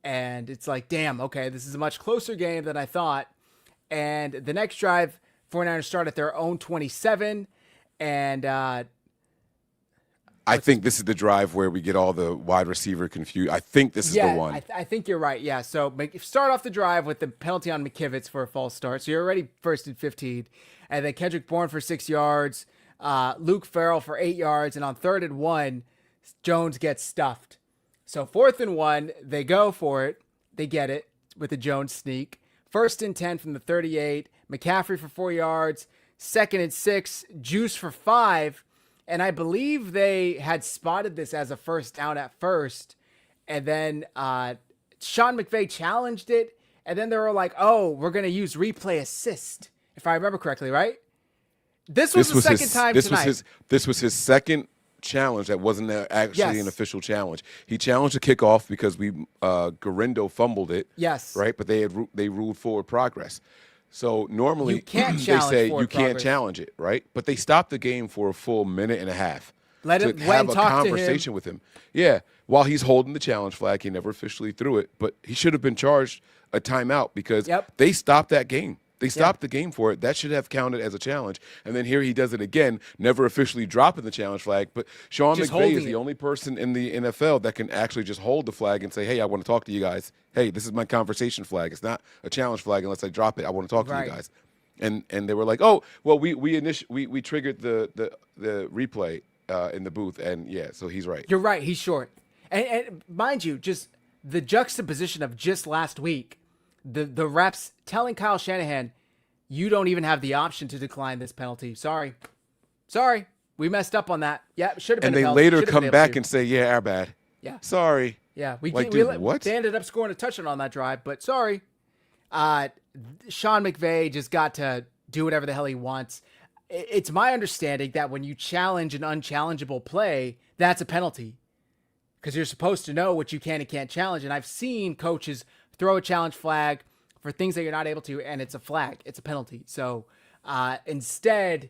And it's like, damn, okay, this is a much closer game than I thought. And the next drive, 49ers start at their own 27. And I think this is the drive where we get all the wide receiver confused. I think this is the one. I think you're right. Yeah. So start off the drive with the penalty on McKivitz for a false start. So you're already 1st and 15. And then Kendrick Bourne for 6 yards. Luke Farrell for 8 yards. And on 3rd and 1, Jones gets stuffed. So 4th and 1, they go for it. They get it with the Jones sneak. 1st and 10 from the 38. McCaffrey for 4 yards. 2nd and 6. Juice for 5. And I believe they had spotted this as a first down at first. And then Sean McVay challenged it. And then they were like, oh, we're going to use replay assist, if I remember correctly, right? This was the second time tonight. This was his second challenge that wasn't actually an official challenge. He challenged the kickoff because Garindo fumbled it. Yes. Right? But they ruled forward progress. So normally you can't they say you can't progress. Challenge it, right? But they stopped the game for a full minute and a half. Let him have a talk conversation with him. Yeah. While he's holding the challenge flag, he never officially threw it, but he should have been charged a timeout because they stopped that game. They stopped the game for it. That should have counted as a challenge. And then here he does it again, never officially dropping the challenge flag. But Sean McVay is the only person in the NFL that can actually just hold the flag and say, hey, I want to talk to you guys. Hey, this is my conversation flag. It's not a challenge flag unless I drop it. I want to talk to you guys. And they were like, oh, well, we triggered the replay in the booth. And, yeah, so he's right. You're right. He's short. And mind you, just the juxtaposition of just last week, the refs telling Kyle Shanahan, you don't even have the option to decline this penalty. Sorry. We messed up on that. Yeah, it should have been a penalty. And they later come back and say, yeah, our bad. Yeah. Sorry. Yeah. What? They ended up scoring a touchdown on that drive, but sorry. Sean McVay just got to do whatever the hell he wants. It's my understanding that when you challenge an unchallengeable play, that's a penalty. Because you're supposed to know what you can and can't challenge. And I've seen coaches throw a challenge flag for things that you're not able to, and it's a flag. It's a penalty. So instead,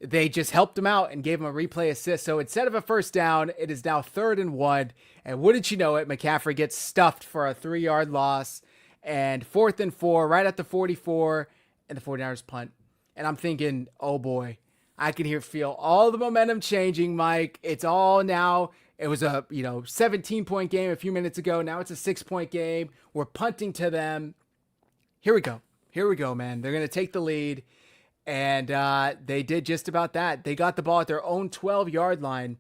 they just helped him out and gave him a replay assist. So instead of a first down, it is now 3rd and 1. And wouldn't you know it, McCaffrey gets stuffed for a 3-yard loss. And 4th and 4, right at the 44, and the 49ers punt. And I'm thinking, oh boy. I can feel all the momentum changing, Mike. It's all now. It was a 17-point game a few minutes ago. Now it's a 6-point game. We're punting to them. Here we go, man. They're gonna take the lead, and they did just about that. They got the ball at their own 12-yard line,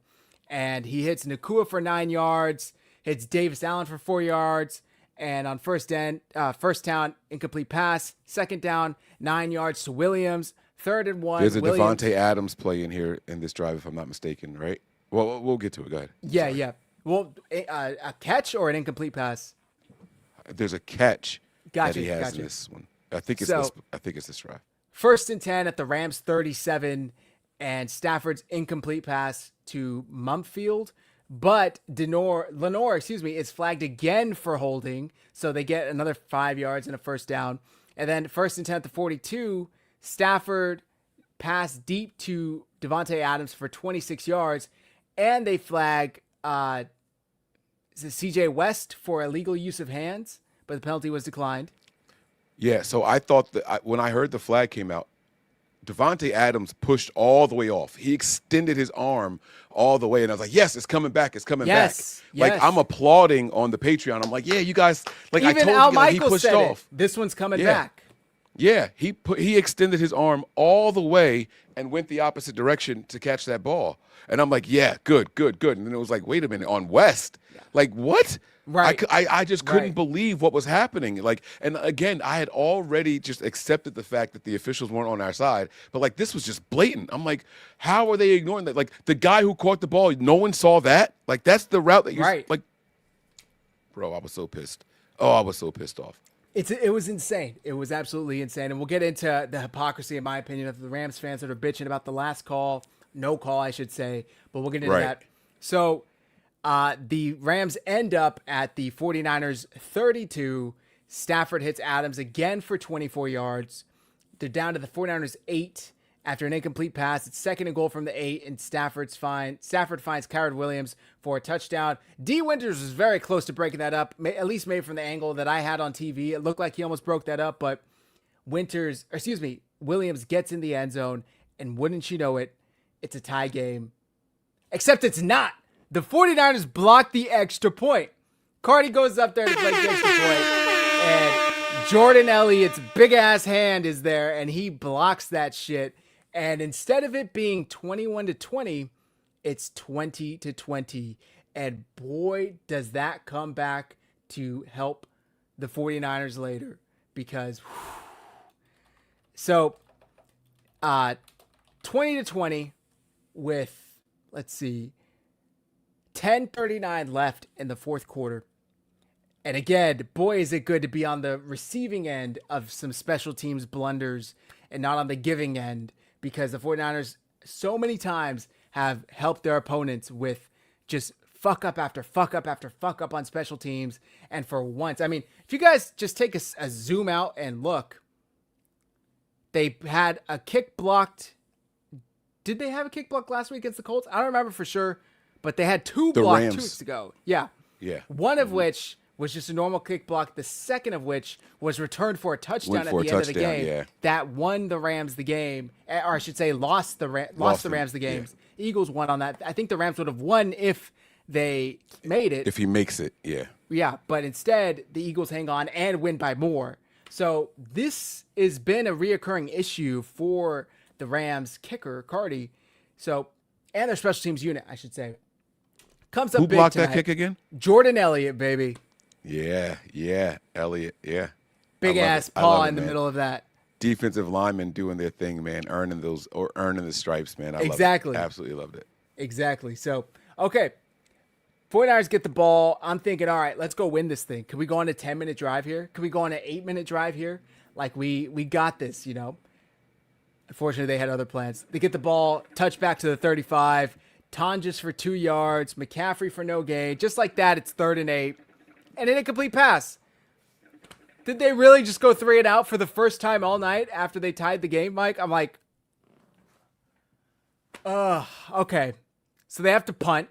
and he hits Nakua for 9 yards, hits Davis Allen for 4 yards, and on first down, incomplete pass. Second down, 9 yards to Williams. 3rd and 1. There's a Williams. Devontae Adams play in here in this drive, if I'm not mistaken, right? Well, we'll get to it. Go ahead. Yeah. Well, a catch or an incomplete pass? There's a catch that he has Gotcha. in this one. I think it's this drive. 1st and 10 at the Rams 37, and Stafford's incomplete pass to Mumfield. But Lenore, is flagged again for holding, so they get another 5 yards and a first down. And then 1st and 10 at the 42, Stafford passed deep to Devontae Adams for 26 yards, and they flag CJ West for illegal use of hands, but the penalty was declined. Yeah, so I thought that when I heard the flag came out, Devontae Adams pushed all the way off. He extended his arm all the way, and I was like, yes, it's coming back. It's coming back. Like, I'm applauding on the Patreon. I'm like, yeah, you guys, like, even I told Al you, like, he Michaels pushed said off. This one's coming back. Yeah, he extended his arm all the way and went the opposite direction to catch that ball. And I'm like, yeah, good. And then it was like, wait a minute, on West? Like, what? Right. I just couldn't believe what was happening. Like, and again, I had already just accepted the fact that the officials weren't on our side. But, like, this was just blatant. I'm like, how are they ignoring that? Like, the guy who caught the ball, no one saw that? Like, that's the route that you're like, bro, I was so pissed. Oh, I was so pissed off. It was insane. It was absolutely insane. And we'll get into the hypocrisy, in my opinion, of the Rams fans that are bitching about the last call. No call, I should say. But we'll get into that. So the Rams end up at the 49ers 32. Stafford hits Adams again for 24 yards. They're down to the 49ers 8 after an incomplete pass. It's 2nd and goal from the 8, and Stafford finds Kyrod Williams for a touchdown. D. Winters was very close to breaking that up, at least maybe from the angle that I had on TV. It looked like he almost broke that up, but Williams gets in the end zone, and wouldn't you know it, it's a tie game. Except it's not. The 49ers block the extra point. Cardi goes up there to play the extra point, and Jordan Elliott's big-ass hand is there, and he blocks that shit. And instead of it being 21-20, it's 20-20. And boy, does that come back to help the 49ers later. Because, so, 20-20 with, 10:39 left in the fourth quarter. And again, boy, is it good to be on the receiving end of some special teams blunders and not on the giving end, because the 49ers so many times have helped their opponents with just fuck up after fuck up after fuck up on special teams. And for once, I mean, if you guys just take a zoom out and look, they had a kick blocked. Did they have a kick blocked last week against the Colts? I don't remember for sure, but they had two blocked 2 weeks ago. Yeah. One of which was just a normal kick block. The second of which was returned for a touchdown at the end of the game. That won the Rams the game, or I should say lost the Rams the game. Yeah. Eagles won on that. I think the Rams would have won if they made it. If he makes it, yeah. Yeah, but instead the Eagles hang on and win by more. So this has been a reoccurring issue for the Rams kicker, Cardi. So, and their special teams unit, I should say. Comes up Who big blocked tonight. that kick again? Jordan Elliott, baby. Yeah, Elliott, yeah. Big ass paw in the middle of that. Defensive linemen doing their thing, man, earning the stripes, man. I exactly. Loved it. Absolutely loved it. Exactly. So, okay. 49ers get the ball. I'm thinking, all right, let's go win this thing. Can we go on a 10-minute drive here? Can we go on an 8-minute drive here? Like, we got this, you know. Unfortunately, they had other plans. They get the ball, touch back to the 35. Tonjes for 2 yards. McCaffrey for no gain. Just like that, it's 3rd and 8. And an incomplete pass. Did they really just go 3 and out for the first time all night after they tied the game, Mike? I'm like, okay. So they have to punt.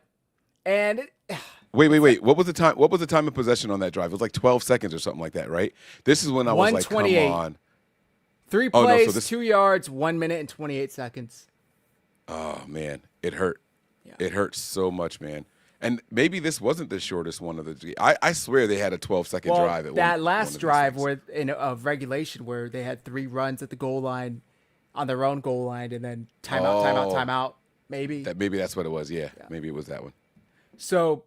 And wait. What was the time? What was the time of possession on that drive? It was like 12 seconds or something like that, right? This is when I was like, come on. 3 plays, 2 yards, 1 minute and 28 seconds. Oh man, it hurt. Yeah. It hurt so much, man. And maybe this wasn't the shortest one of the three. I swear they had a 12-second Well, drive at that one last of these drive things. of regulation where they had 3 runs at the goal line, on their own goal line, and then timeout, timeout, Oh, timeout. Maybe. maybe that's what it was. Yeah, maybe it was that one. So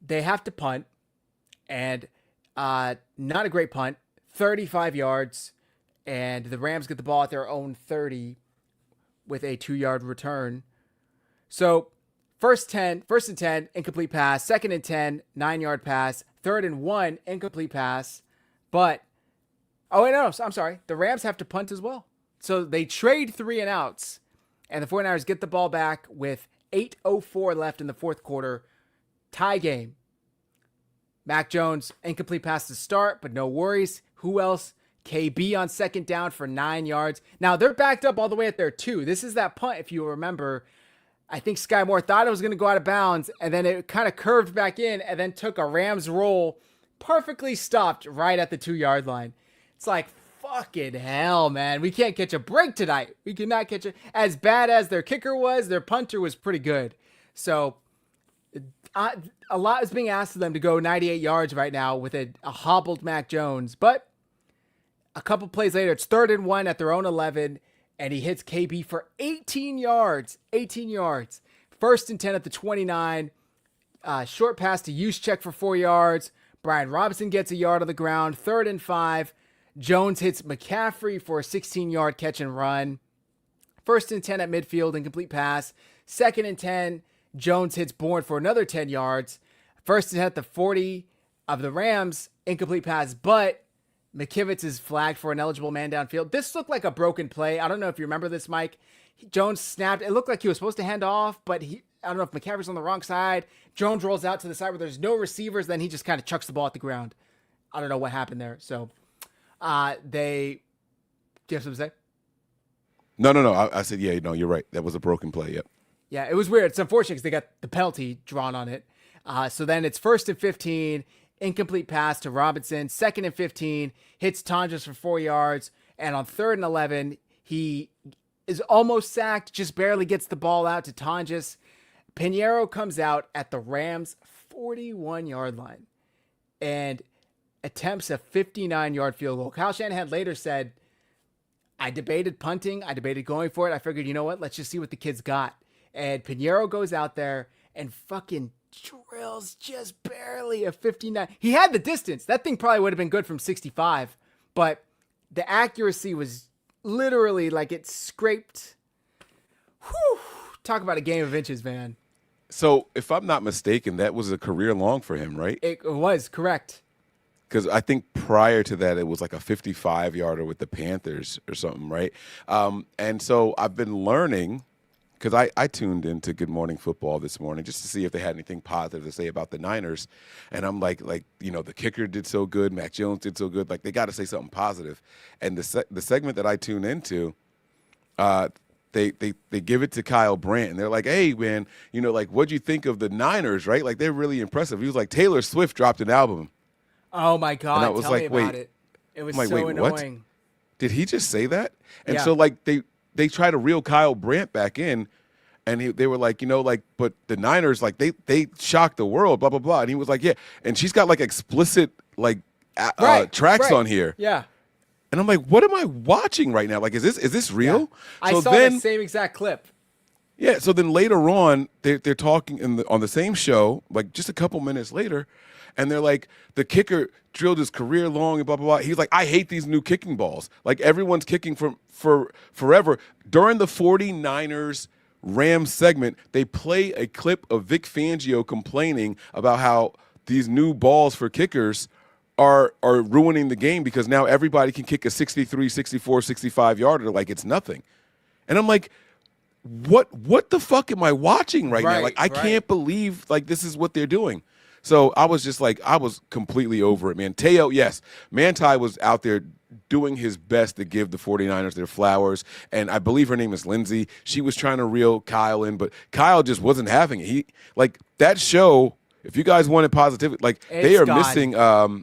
they have to punt, and not a great punt, 35 yards, and the Rams get the ball at their own 30 with a 2-yard return. So first and 10, incomplete pass. Second and 10, 9-yard pass. Third and 1, incomplete pass. But, no, I'm sorry. The Rams have to punt as well. So they trade 3 and outs, and the 49ers get the ball back with 8:04 left in the fourth quarter. Tie game. Mac Jones, incomplete pass to start, but no worries. Who else? KB on second down for 9 yards. Now, they're backed up all the way at their 2. This is that punt, if you remember. I think Sky Moore thought it was going to go out of bounds, and then it kind of curved back in and then took a Rams roll, perfectly stopped right at the 2-yard line. It's like, fucking hell, man. We can't catch a break tonight. We cannot catch it. As bad as their kicker was, their punter was pretty good. So a lot is being asked of them to go 98 yards right now with a hobbled Mac Jones. But a couple plays later, it's 3rd and 1 at their own 11, and he hits KB for 18 yards. 18 yards. 1st and 10 at the 29. Short pass to Juszczyk for 4 yards. Brian Robinson gets a yard on the ground. 3rd and 5. Jones hits McCaffrey for a 16-yard catch and run. 1st and 10 at midfield, incomplete pass. 2nd and 10, Jones hits Bourne for another 10 yards. 1st and 10 at the 40 of the Rams, incomplete pass, but McKivitz is flagged for an eligible man downfield. This looked like a broken play. I don't know if you remember this, Mike. Jones snapped. It looked like he was supposed to hand off, but I don't know if McCaffrey's on the wrong side. Jones rolls out to the side where there's no receivers. Then he just kind of chucks the ball at the ground. I don't know what happened there. So do you have something to say? No. I said, yeah, no, you're right. That was a broken play. Yep. Yeah, it was weird. It's unfortunate because they got the penalty drawn on it. So then it's 1st and 15, incomplete pass to Robinson. 2nd and 15, hits Tonjes for 4 yards. And on 3rd and 11, he is almost sacked, just barely gets the ball out to Tonjes. Pinheiro comes out at the Rams' 41-yard line and attempts a 59-yard field goal. Kyle Shanahan later said, I debated punting. I debated going for it. I figured, you know what? Let's just see what the kids got. And Pinheiro goes out there and fucking drills just barely a 59. He had the distance. That thing probably would have been good from 65, but the accuracy was literally like it scraped. Whew, talk about a game of inches, man. So if I'm not mistaken, that was a career long for him, right? It was correct. Because I think prior to that, it was like a 55-yarder with the Panthers or something, right? And so I've been learning, because I tuned into Good Morning Football this morning just to see if they had anything positive to say about the Niners. And I'm like, the kicker did so good, Mac Jones did so good. Like, they got to say something positive. And the segment that I tune into, they give it to Kyle Brandt, and they're like, hey, man, what'd you think of the Niners, right? Like, they're really impressive. He was like, Taylor Swift dropped an album. Oh, my God. And I was Tell like, me about it. It was like, so wait, annoying. What? Did he just say that? And Yeah. so, like, they try to reel Kyle Brandt back in, and they were like, but the Niners, like, they shocked the world, blah, blah, blah. And he was like, yeah. And she's got, like, explicit, like, tracks on here. Yeah. And I'm like, what am I watching right now? Like, is this real? Yeah. I So saw then, the same exact clip. yeah, so then later on, they're talking on the same show, like just a couple minutes later, and they're like, the kicker drilled his career long and blah, blah, blah. He's like, I hate these new kicking balls. Like, everyone's kicking for forever. During the 49ers Rams segment, they play a clip of Vic Fangio complaining about how these new balls for kickers are ruining the game because now everybody can kick a 63, 64, 65-yarder like it's nothing. And I'm like, what the fuck am I watching right now? Like, I can't believe, like, this is what they're doing. So I was just like, I was completely over it, man. Teo, yes, Manti was out there doing his best to give the 49ers their flowers, and I believe her name is Lindsay. She was trying to reel Kyle in, but Kyle just wasn't having it. That show, If you guys wanted positivity, like they It's are gone. missing.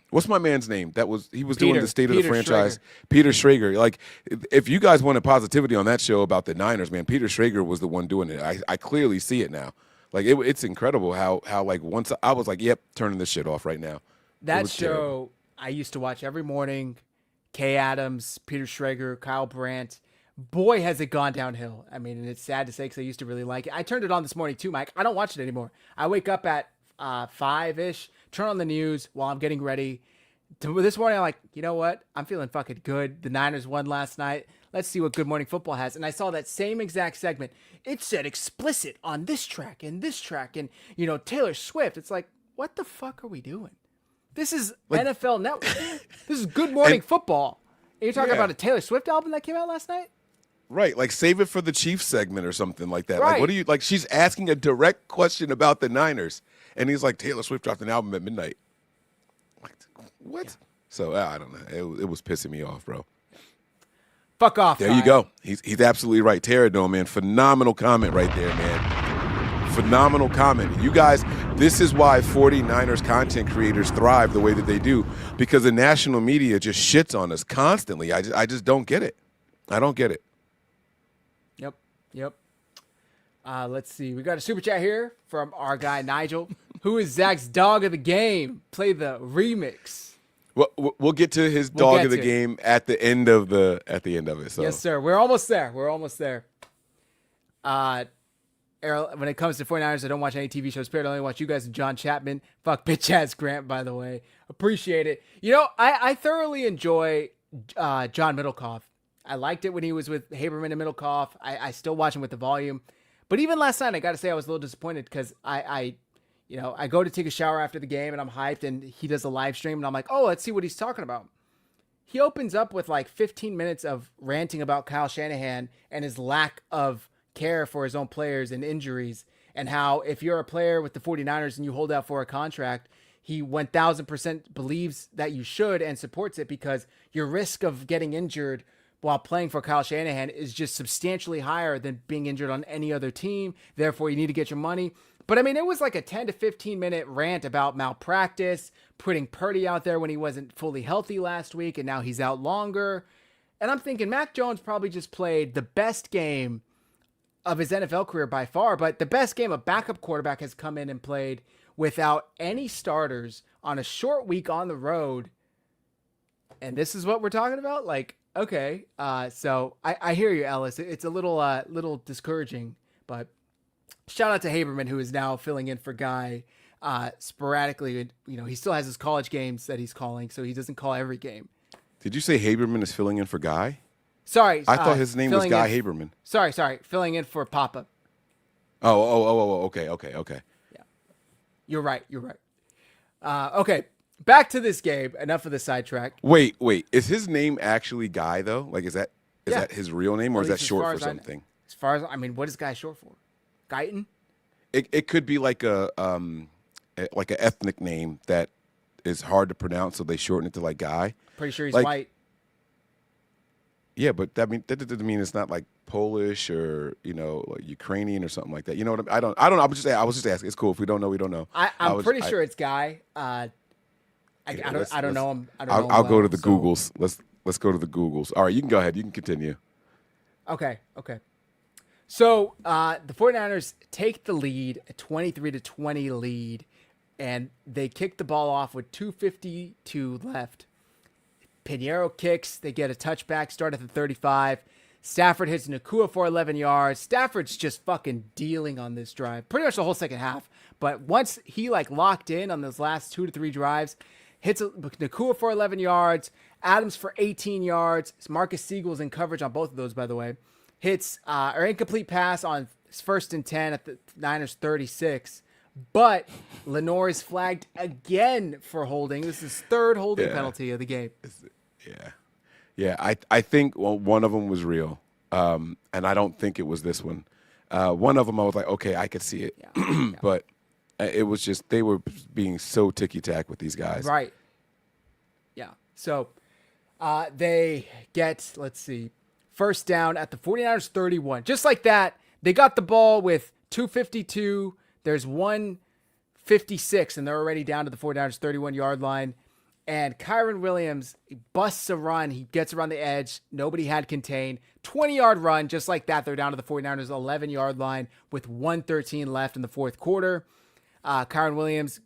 What's my man's name? He was doing Peter. the state of the Peter franchise. Schrager. Peter Schrager. Like, if you guys wanted positivity on that show about the Niners, man, Peter Schrager was the one doing it. I clearly see it now. Like, it's incredible how like once I was like, yep, turning this shit off right now. That was show terrible. I used to watch every morning. Kay Adams, Peter Schrager, Kyle Brandt. Boy, has it gone downhill. I mean, and it's sad to say because I used to really like it. I turned it on this morning too, Mike. I don't watch it anymore. I wake up at 5-ish, turn on the news while I'm getting ready. This morning, I'm like, you know what? I'm feeling fucking good. The Niners won last night. Let's see what Good Morning Football has. And I saw that same exact segment. It said explicit on this track and, Taylor Swift. It's like, what the fuck are we doing? This is Like, NFL Network. This is Good Morning Football. And you're talking Yeah. about a Taylor Swift album that came out last night? Right, like save it for the Chiefs segment or something like that. Right. Like, what do you like? She's asking a direct question about the Niners, and he's like, Taylor Swift dropped an album at midnight. Like, what? Yeah. So I don't know. It was pissing me off, bro. Fuck off. There you go. He's absolutely right. Pterodome, man. Phenomenal comment right there, man. Phenomenal comment. You guys, this is why 49ers content creators thrive the way that they do, because the national media just shits on us constantly. I just don't get it. I don't get it. Yep. Let's see. We got a super chat here from our guy Nigel. Who is Zach's dog of the game? Play the remix. Well, we'll get to his dog of the game at the end of it. So. Yes, sir. We're almost there. Errol, when it comes to 49ers, I don't watch any TV shows. Spirit, I only watch you guys and John Chapman. Fuck bitch ass Grant, by the way. Appreciate it. I thoroughly enjoy John Middlecoff. I liked it when he was with Haberman and Middlecoff. I still watch him with the volume. But even last night, I got to say I was a little disappointed because I go to take a shower after the game and I'm hyped and he does a live stream and I'm like, oh, let's see what he's talking about. He opens up with like 15 minutes of ranting about Kyle Shanahan and his lack of care for his own players and injuries, and how if you're a player with the 49ers and you hold out for a contract, he 1000% believes that you should and supports it because your risk of getting injured while playing for Kyle Shanahan is just substantially higher than being injured on any other team. Therefore, you need to get your money. But I mean, it was like a 10 to 15 minute rant about malpractice, putting Purdy out there when he wasn't fully healthy last week, and now he's out longer. And I'm thinking Mac Jones probably just played the best game of his NFL career by far, but the best game a backup quarterback has come in and played without any starters on a short week on the road. And this is what we're talking about? Like, okay. So I hear you, Ellis. It's a little discouraging, but shout out to Haberman, who is now filling in for Guy sporadically. He still has his college games that he's calling, so he doesn't call every game. Did you say Haberman is filling in for Guy? Sorry. I thought his name was Guy Haberman. Sorry. Filling in for Papa. Oh, okay. Yeah. You're right. Okay. Back to this game. Enough of the sidetrack. Wait. Is his name actually Guy, though? Like, is that his real name, or is that short for something? As far as, what is Guy short for? Guyton? It could be like a like an ethnic name that is hard to pronounce, so they shorten it to like Guy. Pretty sure he's like, white. Yeah, but that doesn't mean it's not like Polish or like Ukrainian or something like that. You know what I don't. I was just asking. It's cool. If we don't know, we don't know. I'm pretty sure it's Guy. I don't know him. I'll go to the Googles. Let's go to the Googles. All right, you can go ahead. You can continue. Okay. So the 49ers take the lead, a 23-20 lead, and they kick the ball off with 2:52 left. Pinheiro kicks. They get a touchback, start at the 35. Stafford hits Nakua for 11 yards. Stafford's just fucking dealing on this drive, pretty much the whole second half. But once he locked in on those last 2 to 3 drives, hits Nakua for 11 yards, Adams for 18 yards. Marcus Siegel's in coverage on both of those, by the way. Hits or incomplete pass on 1st and 10 at the Niners 36. But Lenore is flagged again for holding. This is his third holding penalty of the game. Yeah. I think one of them was real, and I don't think it was this one. One of them I was like, okay, I could see it, but it was just they were being so ticky-tack with these guys. Right. Yeah. So they get, let's see, first down at the 49ers 31. Just like that, they got the ball with 2:52. There's one 56, and they're already down to the 49ers 31-yard line. And Kyron Williams busts a run. He gets around the edge. Nobody had contained. 20-yard run, just like that. They're down to the 49ers 11-yard line with 1:13 left in the fourth quarter. Kyron Williams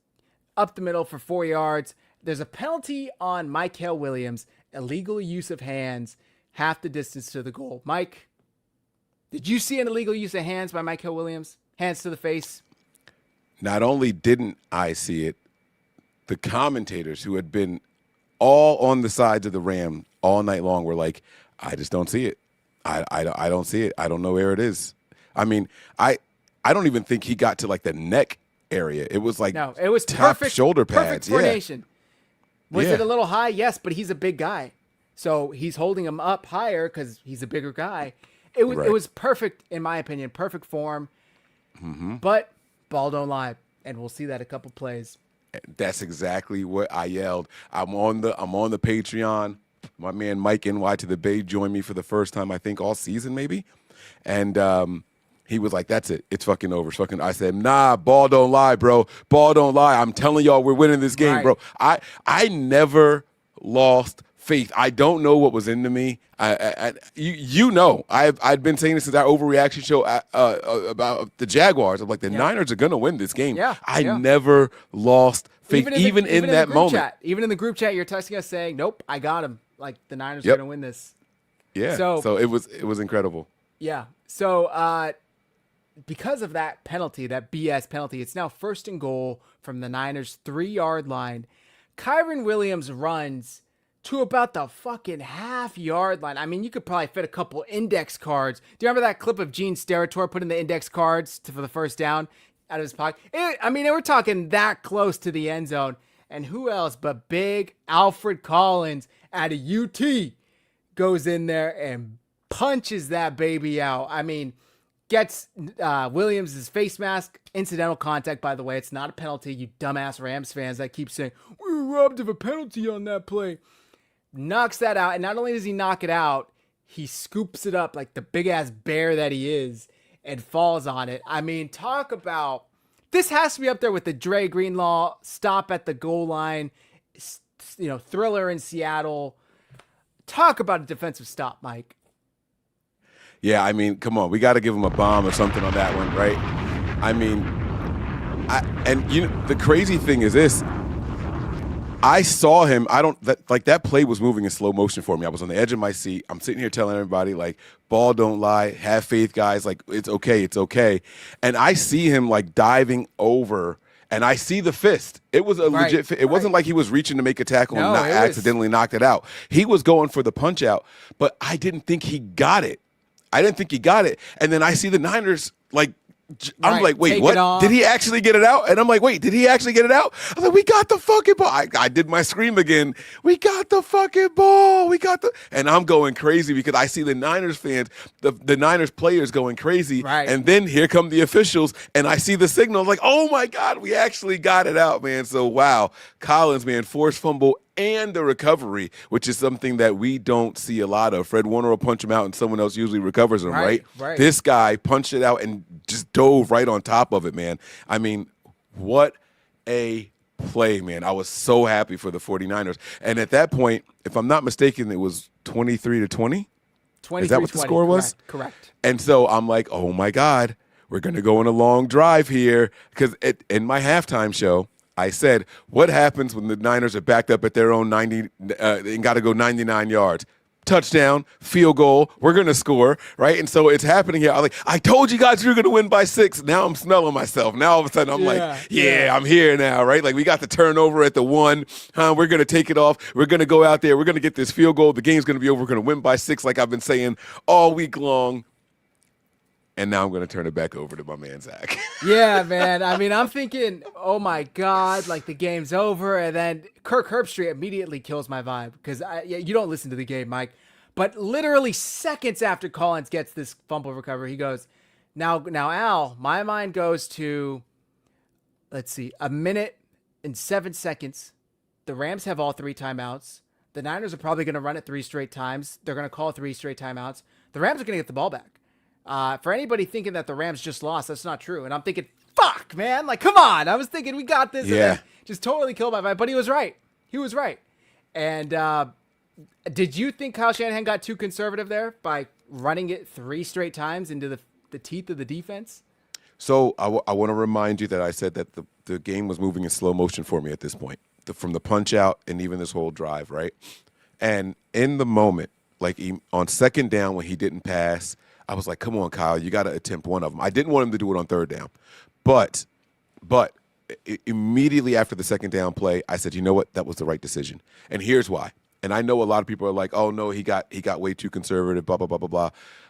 up the middle for 4 yards. There's a penalty on Mykel Williams, illegal use of hands, half the distance to the goal. Mike, did you see an illegal use of hands by Mykel Williams? Hands to the face? Not only didn't I see it, the commentators who had been all on the sides of the Ram all night long were like, I just don't see it. I don't see it. I don't know where it is. I mean, I don't even think he got to like the neck area. It was like no, it was top perfect, shoulder pads. Perfect coordination. Yeah. Was it a little high? Yes, but he's a big guy. So he's holding him up higher because he's a bigger guy. It was perfect, in my opinion, perfect form. Mm-hmm. But ball don't lie, and we'll see that a couple plays. That's exactly what I yelled. I'm on the Patreon. My man Mike NY to the Bay joined me for the first time, I think, all season maybe. And he was like, that's it. It's fucking over. It's fucking. I said, nah, ball don't lie, bro. Ball don't lie. I'm telling y'all we're winning this game, bro. I never lost faith. I don't know what was into me. You know, I've been saying this since our overreaction show about the Jaguars. I'm like, the Niners are going to win this game. Yeah, I never lost faith, even in that moment. Chat, even in the group chat, you're texting us saying, nope, I got him. Like, the Niners are going to win this. Yeah, so it was incredible. Yeah, so because of that penalty, that BS penalty, it's now 1st and goal from the Niners 3-yard line. Kyron Williams runs to about the fucking half-yard line. I mean, you could probably fit a couple index cards. Do you remember that clip of Gene Steratore putting the index cards for the first down out of his pocket? We're talking that close to the end zone. And who else but big Alfred Collins out of UT goes in there and punches that baby out. I mean, gets Williams' face mask, incidental contact, by the way. It's not a penalty, you dumbass Rams fans that keep saying, we were robbed of a penalty on that play. Knocks that out, and not only does he knock it out, he scoops it up like the big-ass bear that he is and falls on it. I mean, talk about... This has to be up there with the Dre Greenlaw stop at the goal line, thriller in Seattle. Talk about a defensive stop, Mike. Yeah, I mean, come on. We got to give him a bomb or something on that one, right? I mean, the crazy thing is this. I saw him. That play was moving in slow motion for me. I was on the edge of my seat. I'm sitting here telling everybody, like, ball don't lie. Have faith, guys. Like, it's okay. It's okay. And I see him, like, diving over, and I see the fist. It was a legit fist. It wasn't like he was reaching to make a tackle and accidentally knocked it out. He was going for the punch out, but I didn't think he got it. And then I see the Niners, like, I'm like, wait, what? Did he actually get it out? And I'm like, wait, did he actually get it out? I was like, we got the fucking ball. I did my scream again. We got the fucking ball. And I'm going crazy because I see the Niners fans, the Niners players going crazy. Right. And then here come the officials, and I see the signal. I'm like, oh my God, we actually got it out, man. So, wow. Collins, man, forced fumble and the recovery, which is something that we don't see a lot of. Fred Warner will punch him out and someone else usually recovers him, right? This guy punched it out and just dove right on top of it, man. I mean, what a play, man. I was so happy for the 49ers. And at that point, if I'm not mistaken, it was 23-20? Is that what the score was? Correct. And so I'm like, oh my God, we're going to go on a long drive here. Because in my halftime show, I said, what happens when the Niners are backed up at their own 90 and got to go 99 yards? Touchdown, field goal, we're going to score, right? And so it's happening here. I'm like, I told you guys you were going to win by 6. Now I'm smelling myself. Now all of a sudden I'm like, I'm here now, right? Like we got the turnover at the 1. We're going to take it off. We're going to go out there. We're going to get this field goal. The game's going to be over. We're going to win by 6 like I've been saying all week long. And now I'm going to turn it back over to my man, Zach. Yeah, man. I mean, I'm thinking, oh, my God, like the game's over. And then Kirk Herbstreit immediately kills my vibe because you don't listen to the game, Mike. But literally seconds after Collins gets this fumble recovery, he goes, now, Al, my mind goes to, let's see, 1 minute and 7 seconds. The Rams have all 3 timeouts. The Niners are probably going to run it 3 straight times. They're going to call 3 straight timeouts. The Rams are going to get the ball back. For anybody thinking that the Rams just lost, that's not true. And I'm thinking, fuck, man. Like, come on. I was thinking we got this. Yeah. And then just totally killed my vibe. But he was right. He was right. And did you think Kyle Shanahan got too conservative there by running it 3 straight times into the teeth of the defense? So I want to remind you that I said that the game was moving in slow motion for me at this point, from the punch out and even this whole drive, right? And in the moment, like on second down when he didn't pass, I was like, come on, Kyle, you got to attempt one of them. I didn't want him to do it on third down. But immediately after the second down play, I said, you know what? That was the right decision. And here's why. And I know a lot of people are like, oh, no, he got way too conservative, blah, blah, blah, blah, blah.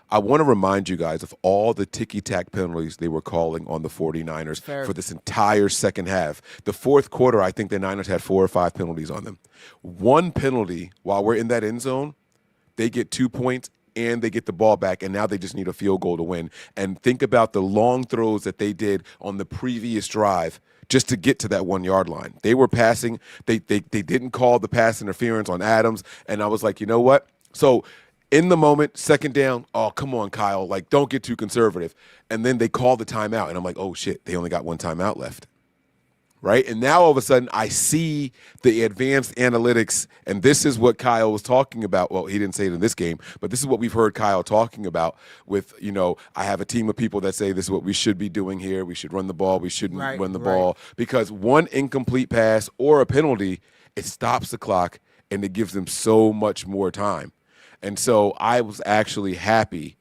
I want to remind you guys of all the ticky-tack penalties they were calling on the 49ers for this entire second half. The fourth quarter, I think the Niners had 4 or 5 penalties on them. One penalty while we're in that end zone, they get 2 points and they get the ball back, and now they just need a field goal to win. And think about the long throws that they did on the previous drive just to get to that 1 yard line. They were passing. They didn't call the pass interference on Adams, and I was like, you know what? So in the moment, second down, oh, come on, Kyle. Like, don't get too conservative. And then they call the timeout, and I'm like, oh, shit, they only got 1 timeout left. Right? And now all of a sudden I see the advanced analytics, and this is what Kyle was talking about. Well, he didn't say it in this game, but this is what we've heard Kyle talking about with, I have a team of people that say this is what we should be doing here. We should run the ball. We shouldn't run the ball. Because one incomplete pass or a penalty, it stops the clock, and it gives them so much more time. And so I was actually happy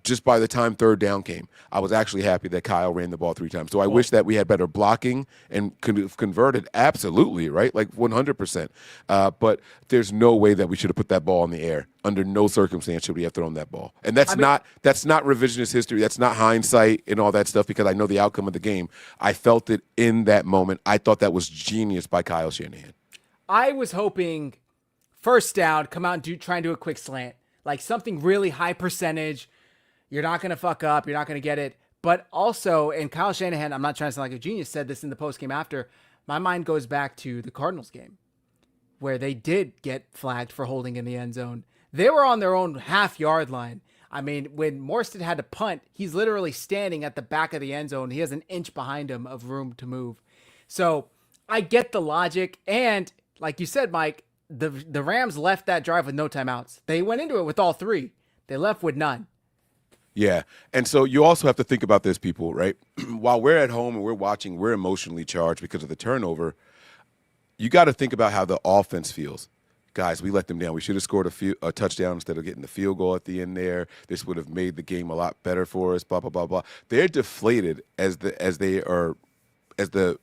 just by the time third down came. I was actually happy that Kyle ran the ball 3 times. So I wish that we had better blocking and could have converted. Absolutely, right? Like 100%. But there's no way that we should have put that ball in the air. Under no circumstance should we have thrown that ball. And that's not revisionist history. That's not hindsight and all that stuff because I know the outcome of the game. I felt it in that moment. I thought that was genius by Kyle Shanahan. I was hoping first down, come out and try and do a quick slant. Like something really high percentage. You're not going to fuck up. You're not going to get it. But also, and Kyle Shanahan, I'm not trying to sound like a genius, said this in the post game after. My mind goes back to the Cardinals game where they did get flagged for holding in the end zone. They were on their own half-yard line. I mean, when Morstead had to punt, he's literally standing at the back of the end zone. He has an inch behind him of room to move. So I get the logic. And like you said, Mike, the Rams left that drive with no timeouts. They went into it with all 3. They left with none. Yeah. And so you also have to think about this, people, right? While we're at home and we're watching, we're emotionally charged because of the turnover. You got to think about how the offense feels. Guys, we let them down. We should have scored a touchdown instead of getting the field goal at the end there. This would have made the game a lot better for us, blah, blah, blah, blah. They're deflated as the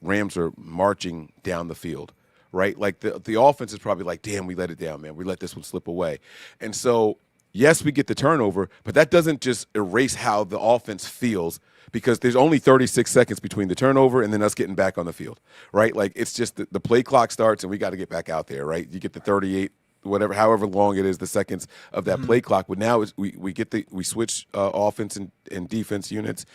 Rams are marching down the field. Right? Like the offense is probably like, damn, we let it down, man. We let this one slip away. And so, yes, we get the turnover, but that doesn't just erase how the offense feels because there's only 36 seconds between the turnover and then us getting back on the field, right? Like it's just the play clock starts and we got to get back out there, right? You get the 38, whatever, however long it is, the seconds of that play clock. But now we switch offense and defense units.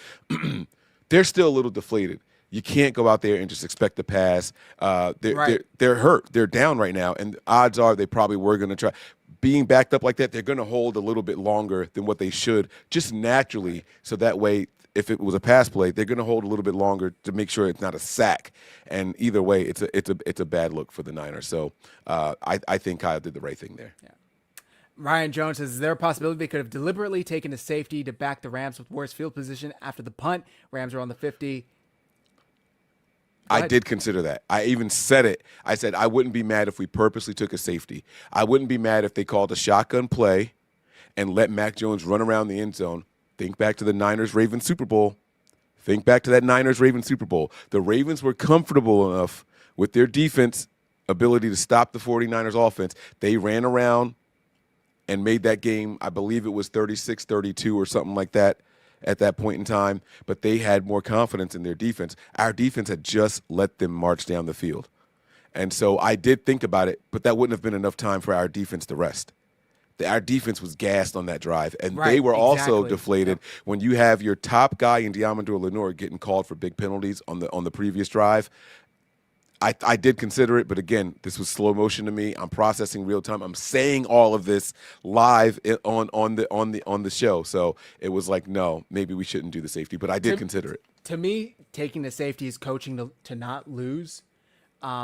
They're still a little deflated. You can't go out there and just expect to pass. They're hurt. They're down right now, and odds are they probably were going to try. Being backed up like that, they're going to hold a little bit longer than what they should, just naturally. So that way, if it was a pass play, they're going to hold a little bit longer to make sure it's not a sack. And either way, it's a bad look for the Niners. So I think Kyle did the right thing there. Yeah. Ryan Jones says, is there a possibility they could have deliberately taken a safety to back the Rams with worse field position after the punt? Rams are on the 50. I did consider that. I even said it. I said I wouldn't be mad if we purposely took a safety. I wouldn't be mad if they called a shotgun play and let Mac Jones run around the end zone. Think back to the Niners-Ravens Super Bowl. Think back to that Niners-Ravens Super Bowl. The Ravens were comfortable enough with their defense ability to stop the 49ers offense. They ran around and made that game, I believe it was 36-32 or something like that at that point in time, but they had more confidence in their defense. Our defense had just let them march down the field. And so I did think about it, but that wouldn't have been enough time for our defense to rest. Our defense was gassed on that drive, and they were also deflated when you have your top guy in Diamondor Lenore getting called for big penalties on the previous drive. I did consider it, but again, this was slow motion to me. I'm processing real time. I'm saying all of this live on the show. So it was like, no, maybe we shouldn't do the safety, but I did consider it. To me, taking the safety is coaching to not lose,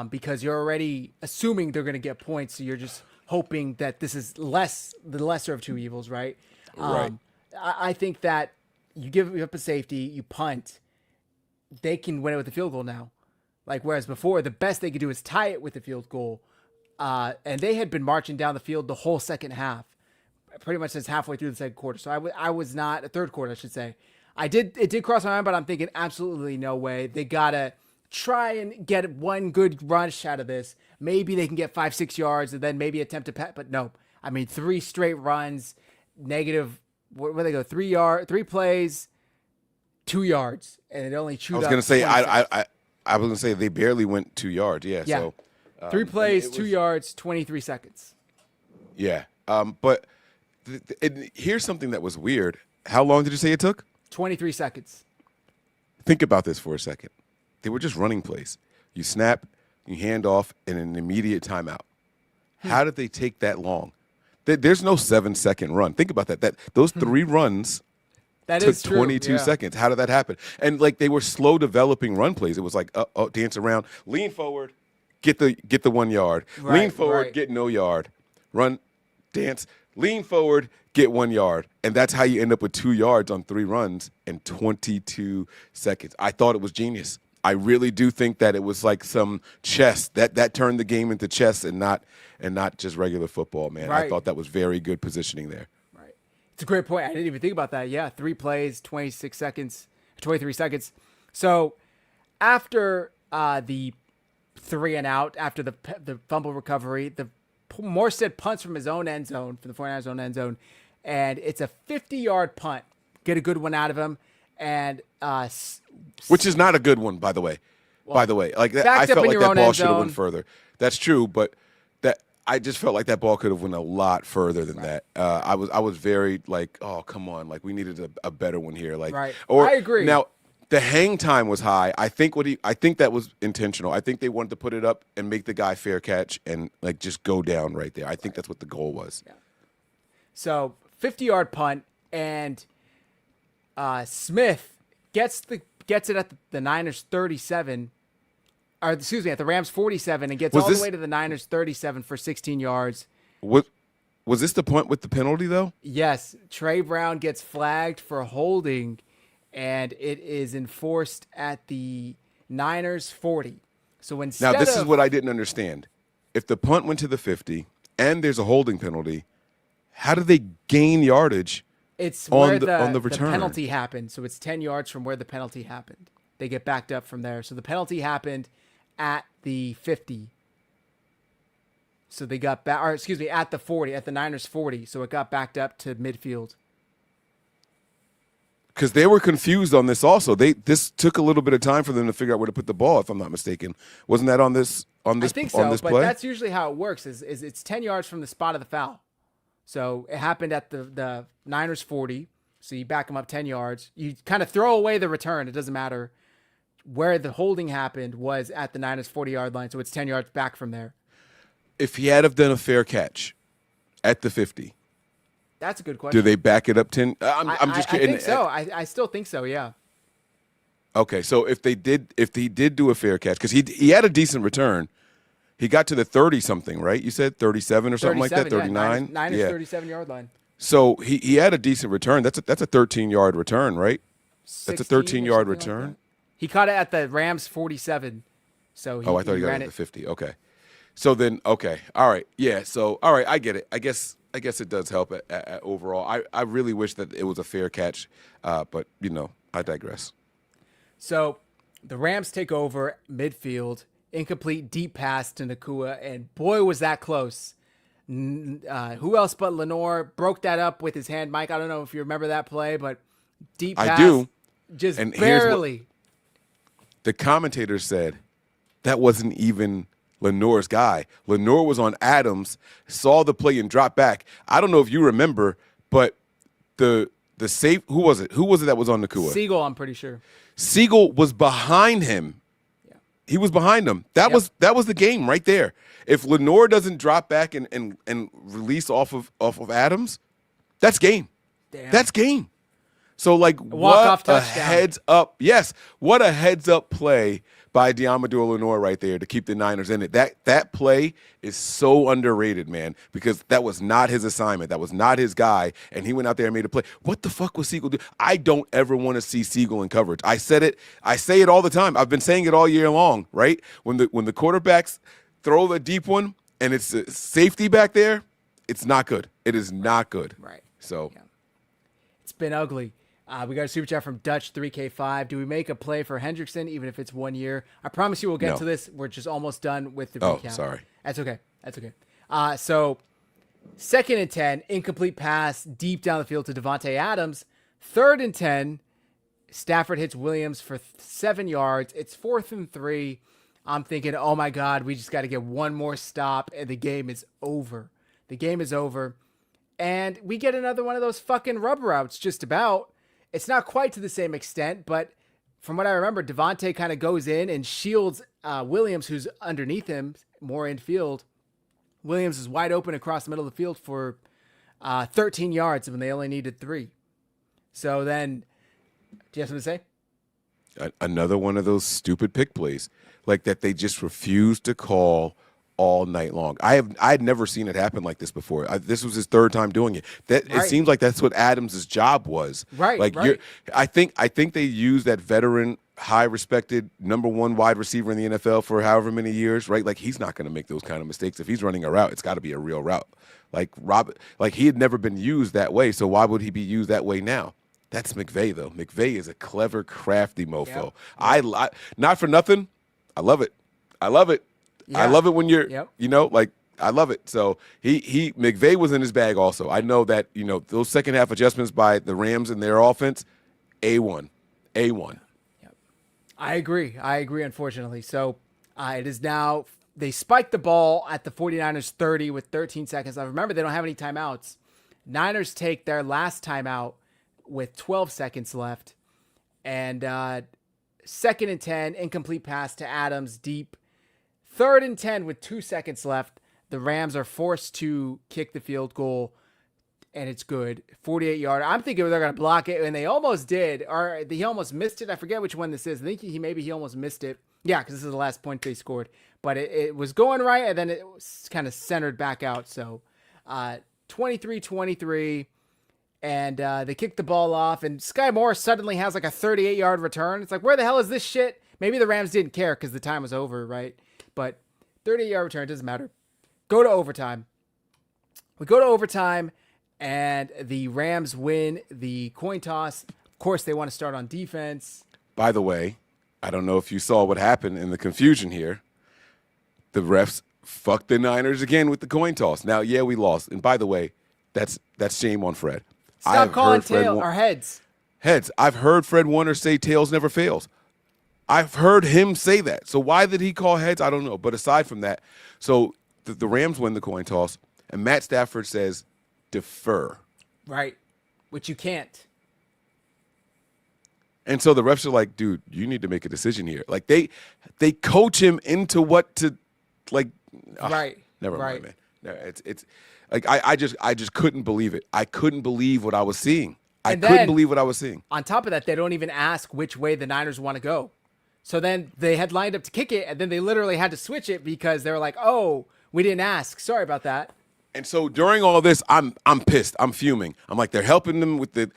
because you're already assuming they're going to get points. So you're just hoping that this is the lesser of two evils, right? Right. I think that you give up a safety, you punt, they can win it with a field goal now. Like, whereas before, the best they could do is tie it with a field goal. And they had been marching down the field the whole second half, pretty much since halfway through the second quarter. So I was not, third quarter, I should say. It did cross my mind, but I'm thinking absolutely no way. They got to try and get one good rush out of this. Maybe they can get 5-6 yards and then maybe attempt to pet, but no. I mean, 3 straight runs, negative, where they go, 3 plays, 2 yards, and it only chewed up. I was going to say, I was going to say they barely went 2 yards. Yeah. So 3 plays, 2 yards, 23 seconds. Yeah. But here's something that was weird. How long did you say it took? 23 seconds. Think about this for a second. They were just running plays. You snap, you hand off, and an immediate timeout. How did they take that long? There's no 7-second run. Think about that. Those 3 runs that took is true. 22 seconds. How did that happen? And like they were slow developing run plays. It was like, dance around, lean forward, get the 1 yard, lean forward, get no yard, run, dance, lean forward, get 1 yard. And that's how you end up with 2 yards on 3 runs in 22 seconds. I thought it was genius. I really do think that it was like some chess that turned the game into chess and not just regular football, man. Right. I thought that was very good positioning there. Right. It's a great point. I didn't even think about that. Yeah, 3 plays, 26 seconds, 23 seconds. So after the 3 and out, after the fumble recovery, the Morstead punts from his own end zone, from the 49ers' own end zone, and it's a 50-yard punt. Get a good one out of him. And which is not a good one, by the way. Like that, I felt like that ball should have went further. That's true, but I just felt like that ball could have went a lot further than that. I was very like, oh come on, like we needed a better one here. Like, I agree. Now the hang time was high. I think that was intentional. I think they wanted to put it up and make the guy fair catch and like just go down right there. I think that's what the goal was. Yeah. So 50-yard punt, and Smith gets it at the Niners 37, or excuse me, at the Rams 47, and gets all the way to the Niners 37 for 16 yards. Was this the point with the penalty though? Yes, Trey Brown gets flagged for holding, and it is enforced at the Niners 40. So instead this is what I didn't understand. If the punt went to the 50 and there's a holding penalty, how do they gain yardage? It's where the return. The penalty happened. So it's 10 yards from where the penalty happened. They get backed up from there. So the penalty happened at the 50. So they got back, or excuse me, at the 40, at the Niners 40. So it got backed up to midfield. Because they were confused on this also. This took a little bit of time for them to figure out where to put the ball, if I'm not mistaken. Wasn't that on this I think so, on this but play? that's usually how it works, is it's 10 yards from the spot of the foul. So it happened at the Niners 40. So you back them up 10 yards. You kind of throw away the return. It doesn't matter. Where the holding happened was at the Niners 40-yard line. So it's 10 yards back from there. If he had have done a fair catch at the 50, that's a good question. do they back it up 10? I'm just kidding. I think so. I still think so, yeah. Okay, so if he did do a fair catch, because he had a decent return. He got to the 30-something, right? You said 37 or something like that, 39? Yeah, Niners 37-yard line. So he had a decent return. That's a 13-yard return, right? That's a 13-yard return. Like he caught it at the Rams 47. So I thought he got it at the 50. Okay. So then, okay. All right. Yeah, so, all right, I get it. I guess it does help overall. I really wish that it was a fair catch, but, I digress. So the Rams take over midfield. Incomplete deep pass to Nakua, and boy, was that close. Who else but Lenore broke that up with his hand? Mike, I don't know if you remember that play, but deep pass. I do. Just and barely. The commentator said that wasn't even Lenore's guy. Lenore was on Adams, saw the play and dropped back. I don't know if you remember, but the safe, who was it? Who was it that was on Nakua? Siegel, I'm pretty sure. Siegel was behind him. He was behind him. That was the game right there. If Lenore doesn't drop back and release off of Adams, that's game. Damn. That's game. So like Walk-off what a touchdown. heads up. Yes, what a heads up play by Diamador Lenore right there to keep the Niners in it. That play is so underrated, man, because that was not his assignment. That was not his guy, and he went out there and made a play. What the fuck was Siegel do? I don't ever want to see Siegel in coverage. I said it. I say it all the time. I've been saying it all year long, right? When the quarterbacks throw the deep one and it's a safety back there, it's not good. It is not good. Right. So it's been ugly. We got a super chat from Dutch 3K5. Do we make a play for Hendrickson, even if it's 1 year? I promise you we'll get to this. We're just almost done with the recap. Oh, sorry. That's okay. That's okay. So 2nd and 10, incomplete pass deep down the field to Devontae Adams. 3rd and 10, Stafford hits Williams for 7 yards. It's 4th and 3. I'm thinking, oh my God, we just got to get one more stop and the game is over. The game is over. And we get another one of those fucking rubber routes just about. It's not quite to the same extent, but from what I remember, Devontae kind of goes in and shields Williams, who's underneath him, more infield. Williams is wide open across the middle of the field for 13 yards when they only needed 3. So then, do you have something to say? Another one of those stupid pick plays, like that they just refuse to call all night long. I'd never seen it happen like this before. This was his 3rd time doing it. It seems like that's what Adams' job was. Right. Like I think they use that veteran, high respected number 1 wide receiver in the NFL for however many years, right? Like he's not going to make those kind of mistakes. If he's running a route, it's got to be a real route. Like he had never been used that way, so why would he be used that way now? That's McVay though. McVay is a clever, crafty mofo. Yep. Not for nothing. I love it. Yeah. I love it when you're, I love it. So McVay was in his bag also. I know that, those second half adjustments by the Rams and their offense, A1. Yep. I agree, unfortunately. So it is now, they spiked the ball at the 49ers 30 with 13 seconds left. Remember, they don't have any timeouts. Niners take their last timeout with 12 seconds left. And 2nd and 10, incomplete pass to Adams, deep. 3rd and 10 with 2 seconds left. The Rams are forced to kick the field goal, and it's good. 48-yard. I'm thinking they're going to block it, and they almost did. Or he almost missed it. I forget which one this is. I think he almost missed it. Yeah, because this is the last point they scored. But it was going right, and then it was kind of centered back out. So 23-23, and they kicked the ball off, and Sky Moore suddenly has like a 38-yard return. It's like, where the hell is this shit? Maybe the Rams didn't care because the time was over, right? But 38-yard return, doesn't matter. Go to overtime. We go to overtime, and the Rams win the coin toss. Of course, they want to start on defense. By the way, I don't know if you saw what happened in the confusion here. The refs fucked the Niners again with the coin toss. Now, yeah, we lost. And by the way, that's shame on Fred. Stop calling tail or heads. Heads. I've heard Fred Warner say tails never fails. I've heard him say that. So why did he call heads? I don't know. But aside from that, so the Rams win the coin toss, and Matt Stafford says defer. Right, which you can't. And so the refs are like, dude, you need to make a decision here. Like they coach him into what to like. Right. Never mind, man. No, it's like I just couldn't believe it. I couldn't believe what I was seeing. I couldn't believe what I was seeing. On top of that, they don't even ask which way the Niners want to go. So then they had lined up to kick it, and then they literally had to switch it because they were like, "Oh, we didn't ask. Sorry about that." And so during all this, I'm pissed. I'm fuming. I'm like, they're helping them with the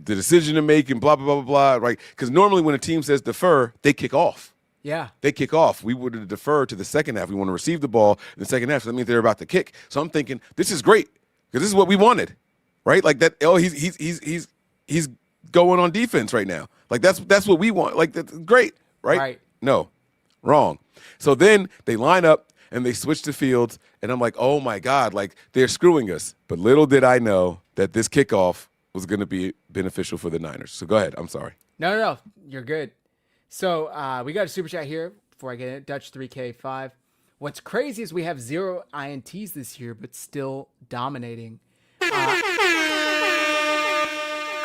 decision to make and blah blah blah blah blah, right? Because normally when a team says defer, they kick off. Yeah, they kick off. We would have deferred to the second half. We want to receive the ball in the second half. So that means they're about to kick. So I'm thinking this is great because this is what we wanted, right? Like that. Oh, he's going on defense right now. Like that's what we want. Like that's great. Right? No, wrong. So then they line up and they switch to fields, and I'm like, oh my God, like they're screwing us. But little did I know that this kickoff was going to be beneficial for the Niners. So go ahead. I'm sorry. No, you're good. So we got a super chat here before I get it. Dutch 3K5. What's crazy is we have 0 INTs this year, but still dominating. I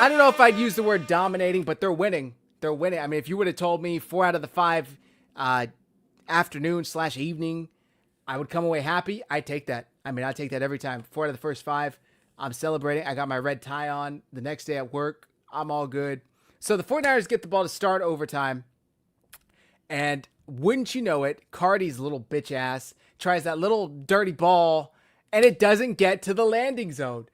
don't know if I'd use the word dominating, but they're winning. They're winning. I mean, if you would have told me 4 out of the 5 afternoon/evening, I would come away happy. I take that. I mean, I take that every time. 4 out of the first 5. I'm celebrating. I got my red tie on the next day at work. I'm all good. So the 49ers get the ball to start overtime. And wouldn't you know it, Cardi's little bitch ass tries that little dirty ball, and it doesn't get to the landing zone.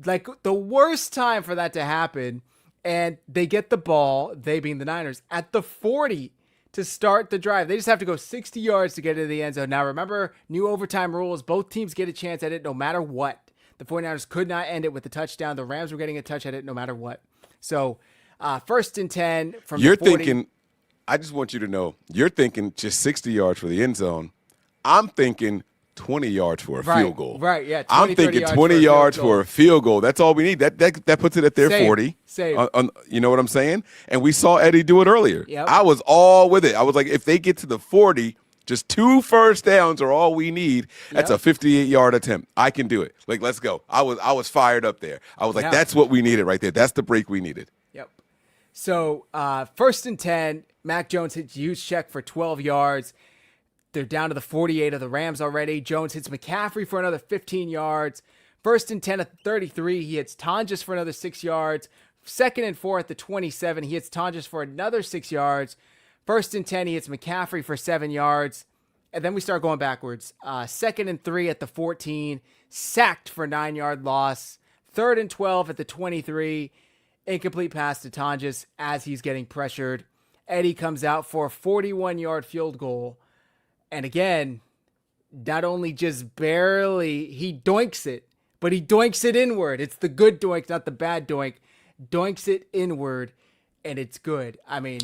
Like, the worst time for that to happen. And they get the ball, they being the Niners, at the 40 to start the drive. They just have to go 60 yards to get into the end zone. Now, remember, new overtime rules. Both teams get a chance at it no matter what. The 49ers could not end it with a touchdown. The Rams were getting a touch at it no matter what. So, 1st and 10 from You're the 40. thinking, I just want you to know, you're thinking just 60 yards for the end zone. I'm thinking 20 yards for a field goal. Right, yeah. 20, I'm thinking 20 yards for a field goal. That's all we need. That puts it at their 40. Save. You know what I'm saying? And we saw Eddie do it earlier. Yep. I was all with it. I was like, if they get to the 40, just 2 first downs are all we need. That's a 58-yard attempt. I can do it. Like, let's go. I was fired up there. I was like, that's what we needed right there. That's the break we needed. Yep. So, 1st and 10, Mac Jones hits huge check for 12 yards. They're down to the 48 of the Rams already. Jones hits McCaffrey for another 15 yards. 1st and 10 at the 33. He hits Tonjes for another 6 yards. 2nd and 4 at the 27. He hits Tonjes for another 6 yards. 1st and 10, he hits McCaffrey for 7 yards. And then we start going backwards. 2nd and 3 at the 14. Sacked for 9-yard loss. 3rd and 12 at the 23. Incomplete pass to Tonjes as he's getting pressured. Eddie comes out for a 41-yard field goal. And again, not only just barely, he doinks it, but he doinks it inward. It's the good doink, not the bad doink. Doinks it inward, and it's good. I mean,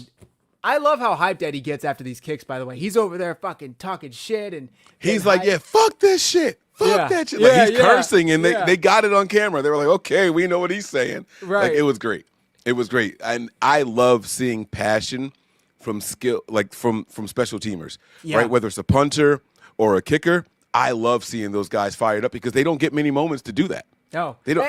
I love how hyped Eddie gets after these kicks, by the way. He's over there fucking talking shit. And he's like, yeah, fuck this shit. Fuck that shit. Like, he's cursing, and they got it on camera. They were like, okay, we know what he's saying. Right. Like, it was great. It was great. And I love seeing passion from skill, like from special teamers, right? Whether it's a punter or a kicker, I love seeing those guys fired up because they don't get many moments to do that. No. They don't.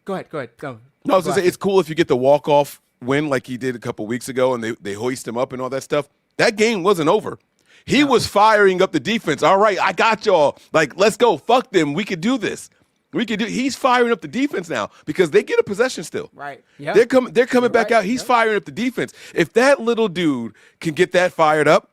Go ahead. Go. No, I was going to say, it's cool if you get the walk-off win like he did a couple weeks ago and they hoist him up and all that stuff. That game wasn't over. He was firing up the defense. All right, I got y'all. Like, let's go. Fuck them. We could do this. He's firing up the defense now because they get a possession still. Right. Yeah. They're coming back out. He's firing up the defense. If that little dude can get that fired up,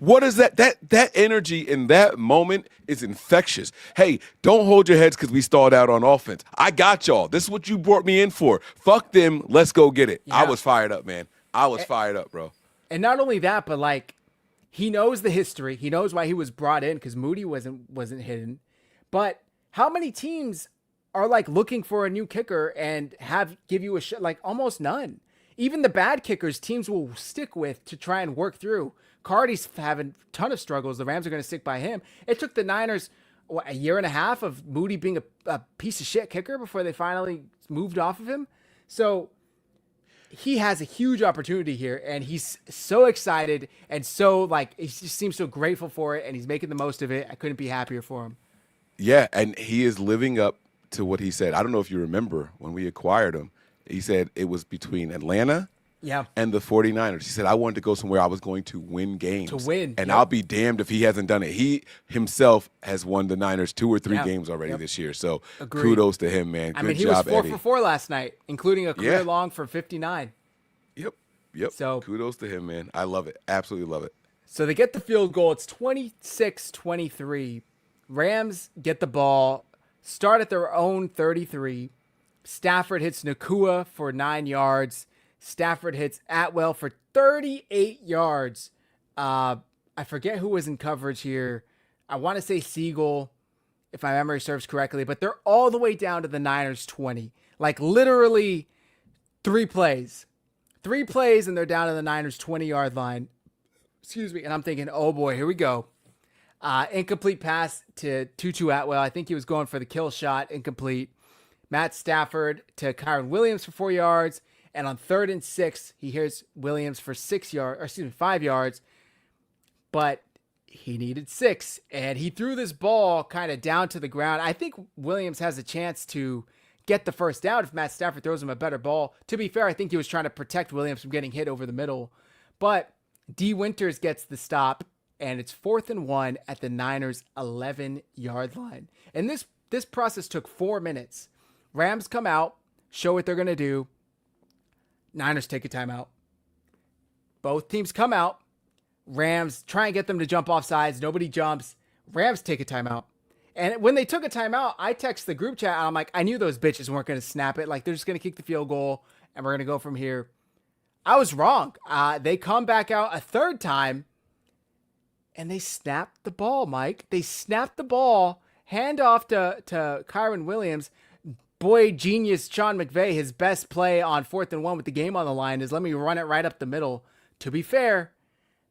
what is that? That energy in that moment is infectious. Hey, don't hold your heads because we stalled out on offense. I got y'all. This is what you brought me in for. Fuck them. Let's go get it. Yeah. I was fired up, man. I was fired up, bro. And not only that, but like, he knows the history. He knows why he was brought in because Moody wasn't hidden. But how many teams are like looking for a new kicker and give you a shot? Like, almost none. Even the bad kickers, teams will stick with to try and work through. Cardi's having a ton of struggles. The Rams are going to stick by him. It took the Niners a year and a half of Moody being a piece of shit kicker before they finally moved off of him. So he has a huge opportunity here, and he's so excited and so like he just seems so grateful for it, and he's making the most of it. I couldn't be happier for him. Yeah, and he is living up to what he said. I don't know if you remember when we acquired him. He said it was between Atlanta and the 49ers. He said, I wanted to go somewhere I was going to win games. To win. And I'll be damned if he hasn't done it. He himself has won the Niners 2 or 3 games already this year. So kudos to him, man. Good job, Eddie. He was 4 for 4 last night, including a career long for 59. Yep. So kudos to him, man. I love it. Absolutely love it. So they get the field goal. It's 26-23. Rams get the ball, start at their own 33. Stafford hits Nakua for 9 yards. Stafford hits Atwell for 38 yards. I forget who was in coverage here. I want to say Siegel, if my memory serves correctly, but they're all the way down to the Niners 20. Like, literally 3 plays. 3 plays, and they're down to the Niners 20-yard line. Excuse me. And I'm thinking, oh boy, here we go. Incomplete pass to Tutu Atwell. I think he was going for the kill shot. Incomplete. Matt Stafford to Kyron Williams for 4 yards. And on 3rd and 6, he hears Williams for 5 yards. But he needed 6. And he threw this ball kind of down to the ground. I think Williams has a chance to get the first down if Matt Stafford throws him a better ball. To be fair, I think he was trying to protect Williams from getting hit over the middle. But D. Winters gets the stop. and it's 4th and 1 at the Niners' 11-yard line. And this process took 4 minutes. Rams come out, show what they're going to do. Niners take a timeout. Both teams come out. Rams try and get them to jump off sides. Nobody jumps. Rams take a timeout. And when they took a timeout, I text the group chat, and I'm like, I knew those bitches weren't going to snap it. Like, they're just going to kick the field goal, and we're going to go from here. I was wrong. They come back out a third time, and they snapped the ball, Mike. They snapped the ball, hand off to Kyren Williams. Boy, genius Sean McVay, his best play on 4th and 1 with the game on the line is let me run it right up the middle. To be fair,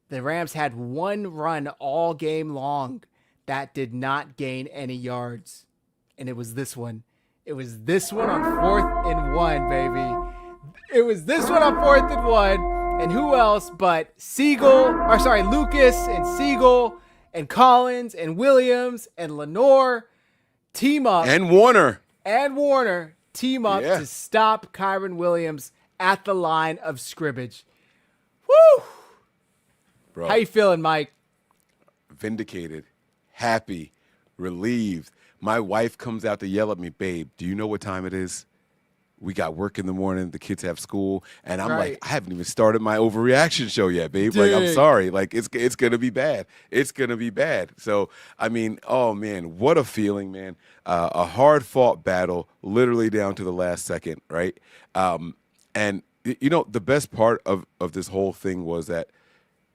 the Rams had one run all game long that did not gain any yards. And it was this one. It was this one on 4th and 1, baby. It was this one on 4th and 1. And who else but Lucas and Siegel and Collins and Williams and Lenore team up. And Warner Team up to stop Kyren Williams at the line of scrimmage. Woo! Bro. How you feeling, Mike? Vindicated, happy, relieved. My wife comes out to yell at me, babe, do you know what time it is? We got work in the morning. The kids have school. And I'm like, I haven't even started my overreaction show yet, babe. Dude. Like, I'm sorry. Like, it's going to be bad. It's going to be bad. So, I mean, oh, man, what a feeling, man. A hard-fought battle, literally down to the last second, right? And, you know, the best part of this whole thing was that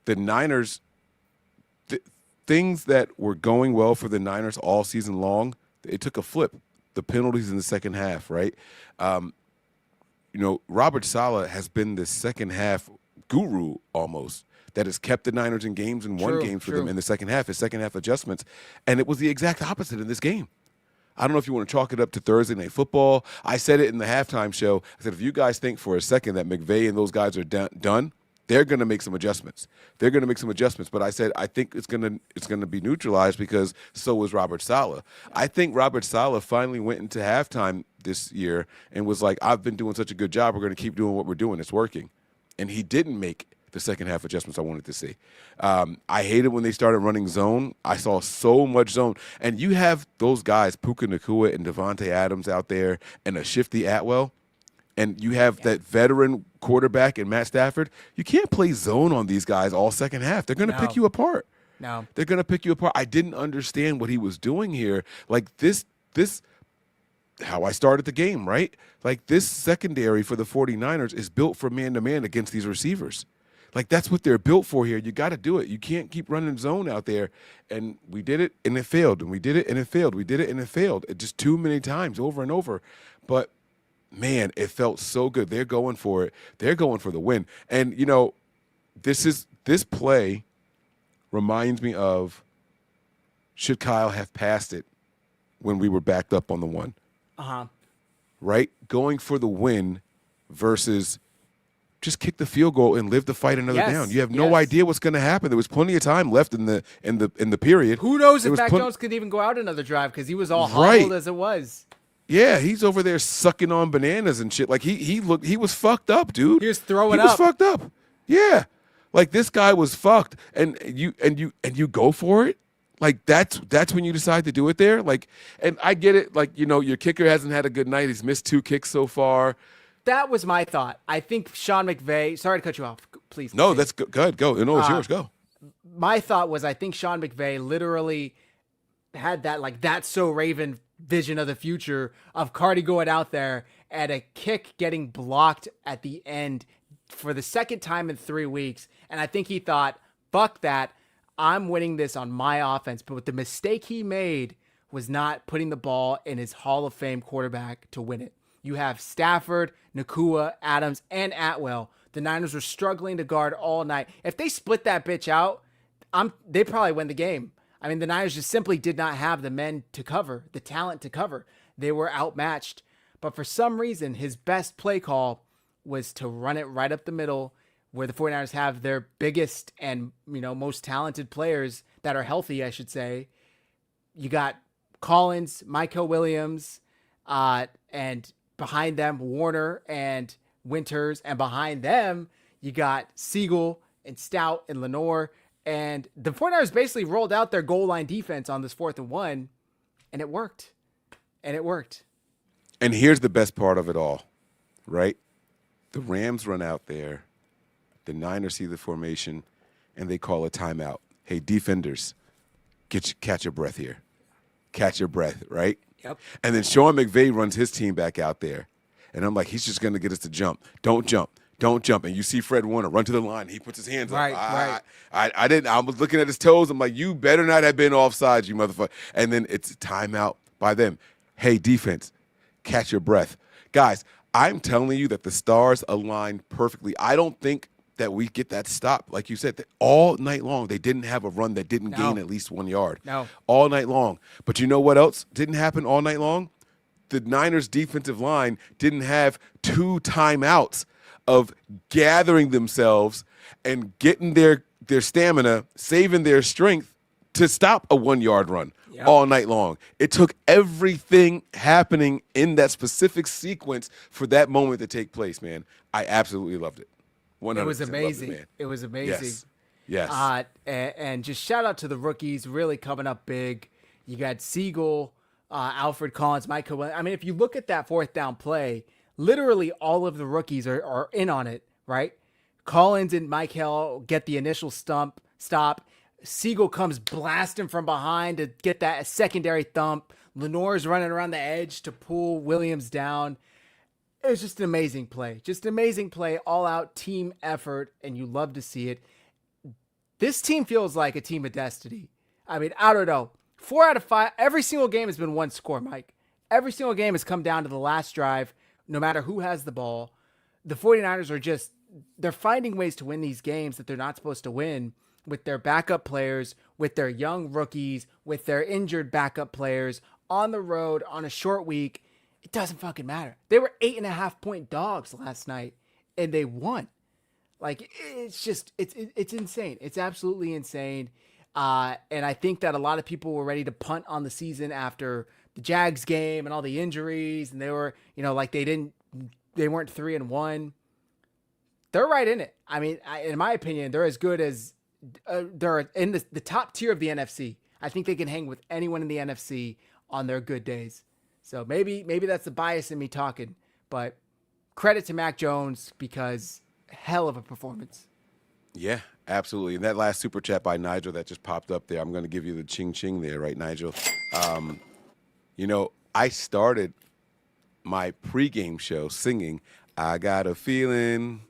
the Niners, things that were going well for the Niners all season long, it took a flip. The penalties in the second half, right? You know, Robert Saleh has been the second half guru almost that has kept the Niners in games and won games for them in the second half, his second half adjustments. And it was the exact opposite in this game. I don't know if you want to chalk it up to Thursday Night Football. I said it in the halftime show. I said, if you guys think for a second that McVay and those guys are done, they're going to make some adjustments. But I said, I think it's going to be neutralized because so is Robert Saleh. I think Robert Saleh finally went into halftime this year and was like, I've been doing such a good job. We're going to keep doing what we're doing. It's working. And he didn't make the second half adjustments I wanted to see. I hated when they started running zone. I saw so much zone. And you have those guys, Puka Nacua and Devontae Adams out there and a shifty Atwell. And you have that veteran quarterback in Matt Stafford. You can't play zone on these guys all second half. They're going to pick you apart. No. They're going to pick you apart. I didn't understand what he was doing here. Like this, how I started the game, right? Like this secondary for the 49ers is built for man-to-man against these receivers. Like that's what they're built for here. You got to do it. You can't keep running zone out there. And we did it, and it failed. And we did it, and it failed. We did it, and it failed. It just too many times over and over. But man, it felt so good. They're going for it. They're going for the win. And, you know, this play reminds me of should Kyle have passed it when we were backed up on the one? Uh-huh. Right? Going for the win versus just kick the field goal and live to fight another down. You have no idea what's going to happen. There was plenty of time left in the period. Who knows if Mac Jones could even go out another drive because he was all hobbled as it was. Yeah, he's over there sucking on bananas and shit. Like he was fucked up, dude. He was throwing up. He was fucked up. Yeah. Like this guy was fucked and you go for it? Like that's when you decide to do it there? Like, and I get it, like, you know, your kicker hasn't had a good night. He's missed 2 kicks so far. That was my thought. I think Sean McVay, sorry to cut you off, please. No, that's good. Go. No, it's yours. Go. My thought was I think Sean McVay literally had that, like, that's so Raven vision of the future of Cardi going out there and a kick getting blocked at the end for the second time in 3 weeks. And I think he thought, fuck that. I'm winning this on my offense. But the mistake he made was not putting the ball in his Hall of Fame quarterback to win it. You have Stafford, Nacua, Adams, and Atwell. The Niners were struggling to guard all night. If they split that bitch out, they probably win the game. I mean, the Niners just simply did not have the men to cover, the talent to cover. They were outmatched. But for some reason, his best play call was to run it right up the middle where the 49ers have their biggest and, you know, most talented players that are healthy, I should say. You got Collins, Michael Williams, and behind them, Warner and Winters. And behind them, you got Siegel and Stout and Lenore And the 49ers basically rolled out their goal line defense on this 4th and 1, and it worked. And it worked. And here's the best part of it all, right? The Rams run out there. The Niners see the formation, and they call a timeout. Hey, defenders, catch your breath here. Catch your breath, right? Yep. And then Sean McVay runs his team back out there. And I'm like, he's just going to get us to jump. Don't jump. Don't jump. And you see Fred Warner run to the line. He puts his hands Right, up. right. I didn't. I was looking at his toes. I'm like, you better not have been offside, you motherfucker. And then it's a timeout by them. Hey, defense, catch your breath. Guys, I'm telling you that the stars aligned perfectly. I don't think that we get that stop. Like you said, all night long, they didn't have a run that didn't gain at least 1 yard. No. All night long. But you know what else didn't happen all night long? The Niners defensive line didn't have 2 timeouts of gathering themselves and getting their stamina, saving their strength to stop a 1 yard run all night long. It took everything happening in that specific sequence for that moment to take place, man. I absolutely loved it. 100% It was amazing. Loved it, man. It was amazing. Yes. And just shout out to the rookies really coming up big. You got Siegel, Alfred Collins, Mike Williams. I mean, if you look at that 4th down play, literally all of the rookies are in on it, right? Collins and Mike Hill get the initial stop. Siegel comes blasting from behind to get that secondary thump. Lenore's running around the edge to pull Williams down. It was just an amazing play. Just an amazing play, all-out team effort, and you love to see it. This team feels like a team of destiny. I mean, I don't know. 4 out of 5, every single game has been one score, Mike. Every single game has come down to the last drive, no matter who has the ball. The 49ers are they're finding ways to win these games that they're not supposed to win with their backup players, with their young rookies, with their injured backup players, on the road, on a short week. It doesn't fucking matter. They were 8.5-point dogs last night, and they won. Like, it's just, it's insane. It's absolutely insane. And I think that a lot of people were ready to punt on the season after the Jags game and all the injuries, and they were, like they weren't 3-1. They're right in it. I mean, in my opinion, they're as good as, they're in the top tier of the NFC. I think they can hang with anyone in the NFC on their good days. So maybe that's the bias in me talking, but credit to Mac Jones because hell of a performance. Yeah, absolutely. And that last super chat by Nigel that just popped up there, I'm going to give you the ching there, right, Nigel? I started my pregame show singing, I got a feeling,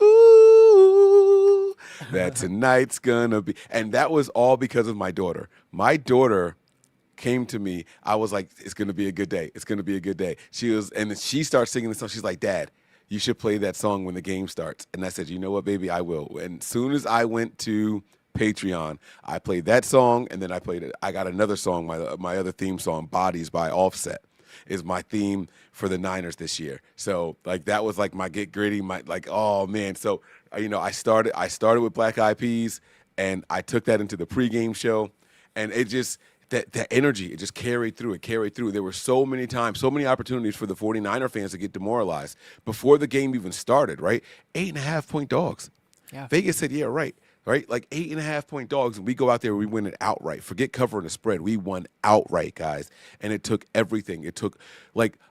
ooh, that tonight's going to be. And that was all because of my daughter. My daughter came to me. I was like, it's going to be a good day. It's going to be a good day. And then she starts singing the song. She's like, Dad, you should play that song when the game starts. And I said, you know what, baby, I will. And as soon as I went to Patreon, I played that song, and then I got another song, my other theme song, Bodies by Offset, is my theme for the Niners this year. So, like, that was like my get gritty, oh, man. So, I started with Black Eyed Peas, and I took that into the pregame show, and it just – that energy, it just carried through. There were so many times, so many opportunities for the 49er fans to get demoralized before the game even started, right? 8.5-point dogs. Yeah. Vegas said, yeah, right? Like 8.5-point dogs, and we go out there and we win it outright. Forget covering the spread. We won outright, guys. And it took everything. It took,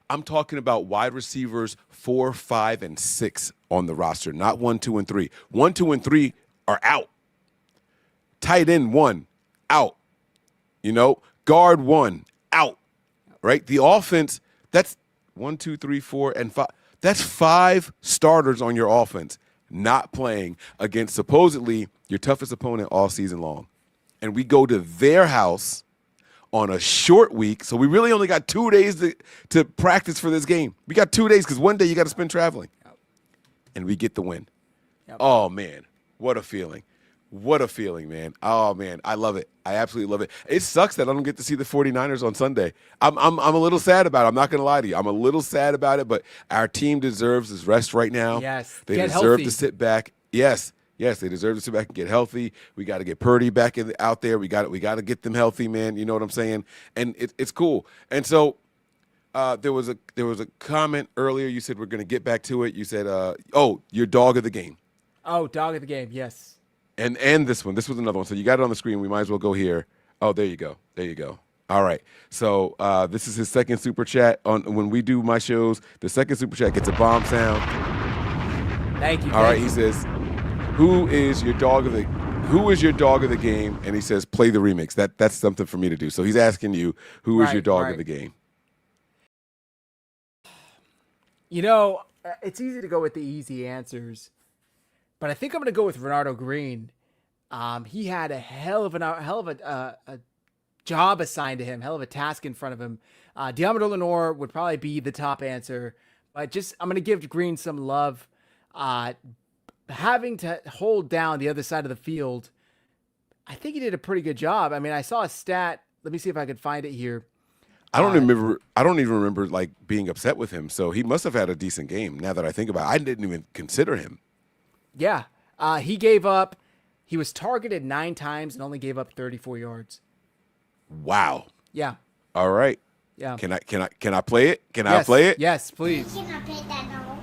I'm talking about wide receivers 4, 5, and 6 on the roster, not 1, 2, and 3. 1, 2, and 3 are out. Tight end 1, out. Guard 1, out, right? The offense, that's 1, 2, 3, 4, and 5. That's 5 starters on your offense not playing against supposedly your toughest opponent all season long. And we go to their house on a short week, so we really only got 2 days to practice for this game. We got 2 days because one day you got to spend traveling. Yep. And we get the win. Yep. Oh, man, what a feeling. What a feeling, man. Oh, man, I love it. I absolutely love it. It sucks that I don't get to see the 49ers on Sunday. I'm a little sad about it. I'm not going to lie to you. I'm a little sad about it, but our team deserves this rest right now. Yes, they get deserve healthy. to sit back. Yes, they deserve to sit back and get healthy. We got to get Purdy back out there. We got to get them healthy, man. You know what I'm saying? And it's cool. And so there was a comment earlier. You said we're going to get back to it. You said, your dog of the game. Oh, dog of the game, yes. And this one. This was another one. So you got it on the screen. We might as well go here. Oh, there you go. There you go. All right. So this is his second super chat. When we do my shows, the second super chat gets a bomb sound. Thank you. All right. He says, "Who is your dog of the game?" And he says, "Play the remix." That's something for me to do. So he's asking you, who is your dog of the game? You know, it's easy to go with the easy answers, but I think I'm going to go with Renardo Green. He had a hell of a job assigned to him, hell of a task in front of him. Diamador Lenore would probably be the top answer, but I'm going to give Green some love. Having to hold down the other side of the field, I think he did a pretty good job. I mean, I saw a stat. Let me see if I could find it here. I don't even remember like being upset with him. So he must have had a decent game. Now that I think about it, I didn't even consider him. Yeah. He was targeted 9 times and only gave up 34 yards. Wow. Yeah. All right. Yeah. Can I play it? I play it? Yes, please. Can I pick that dog?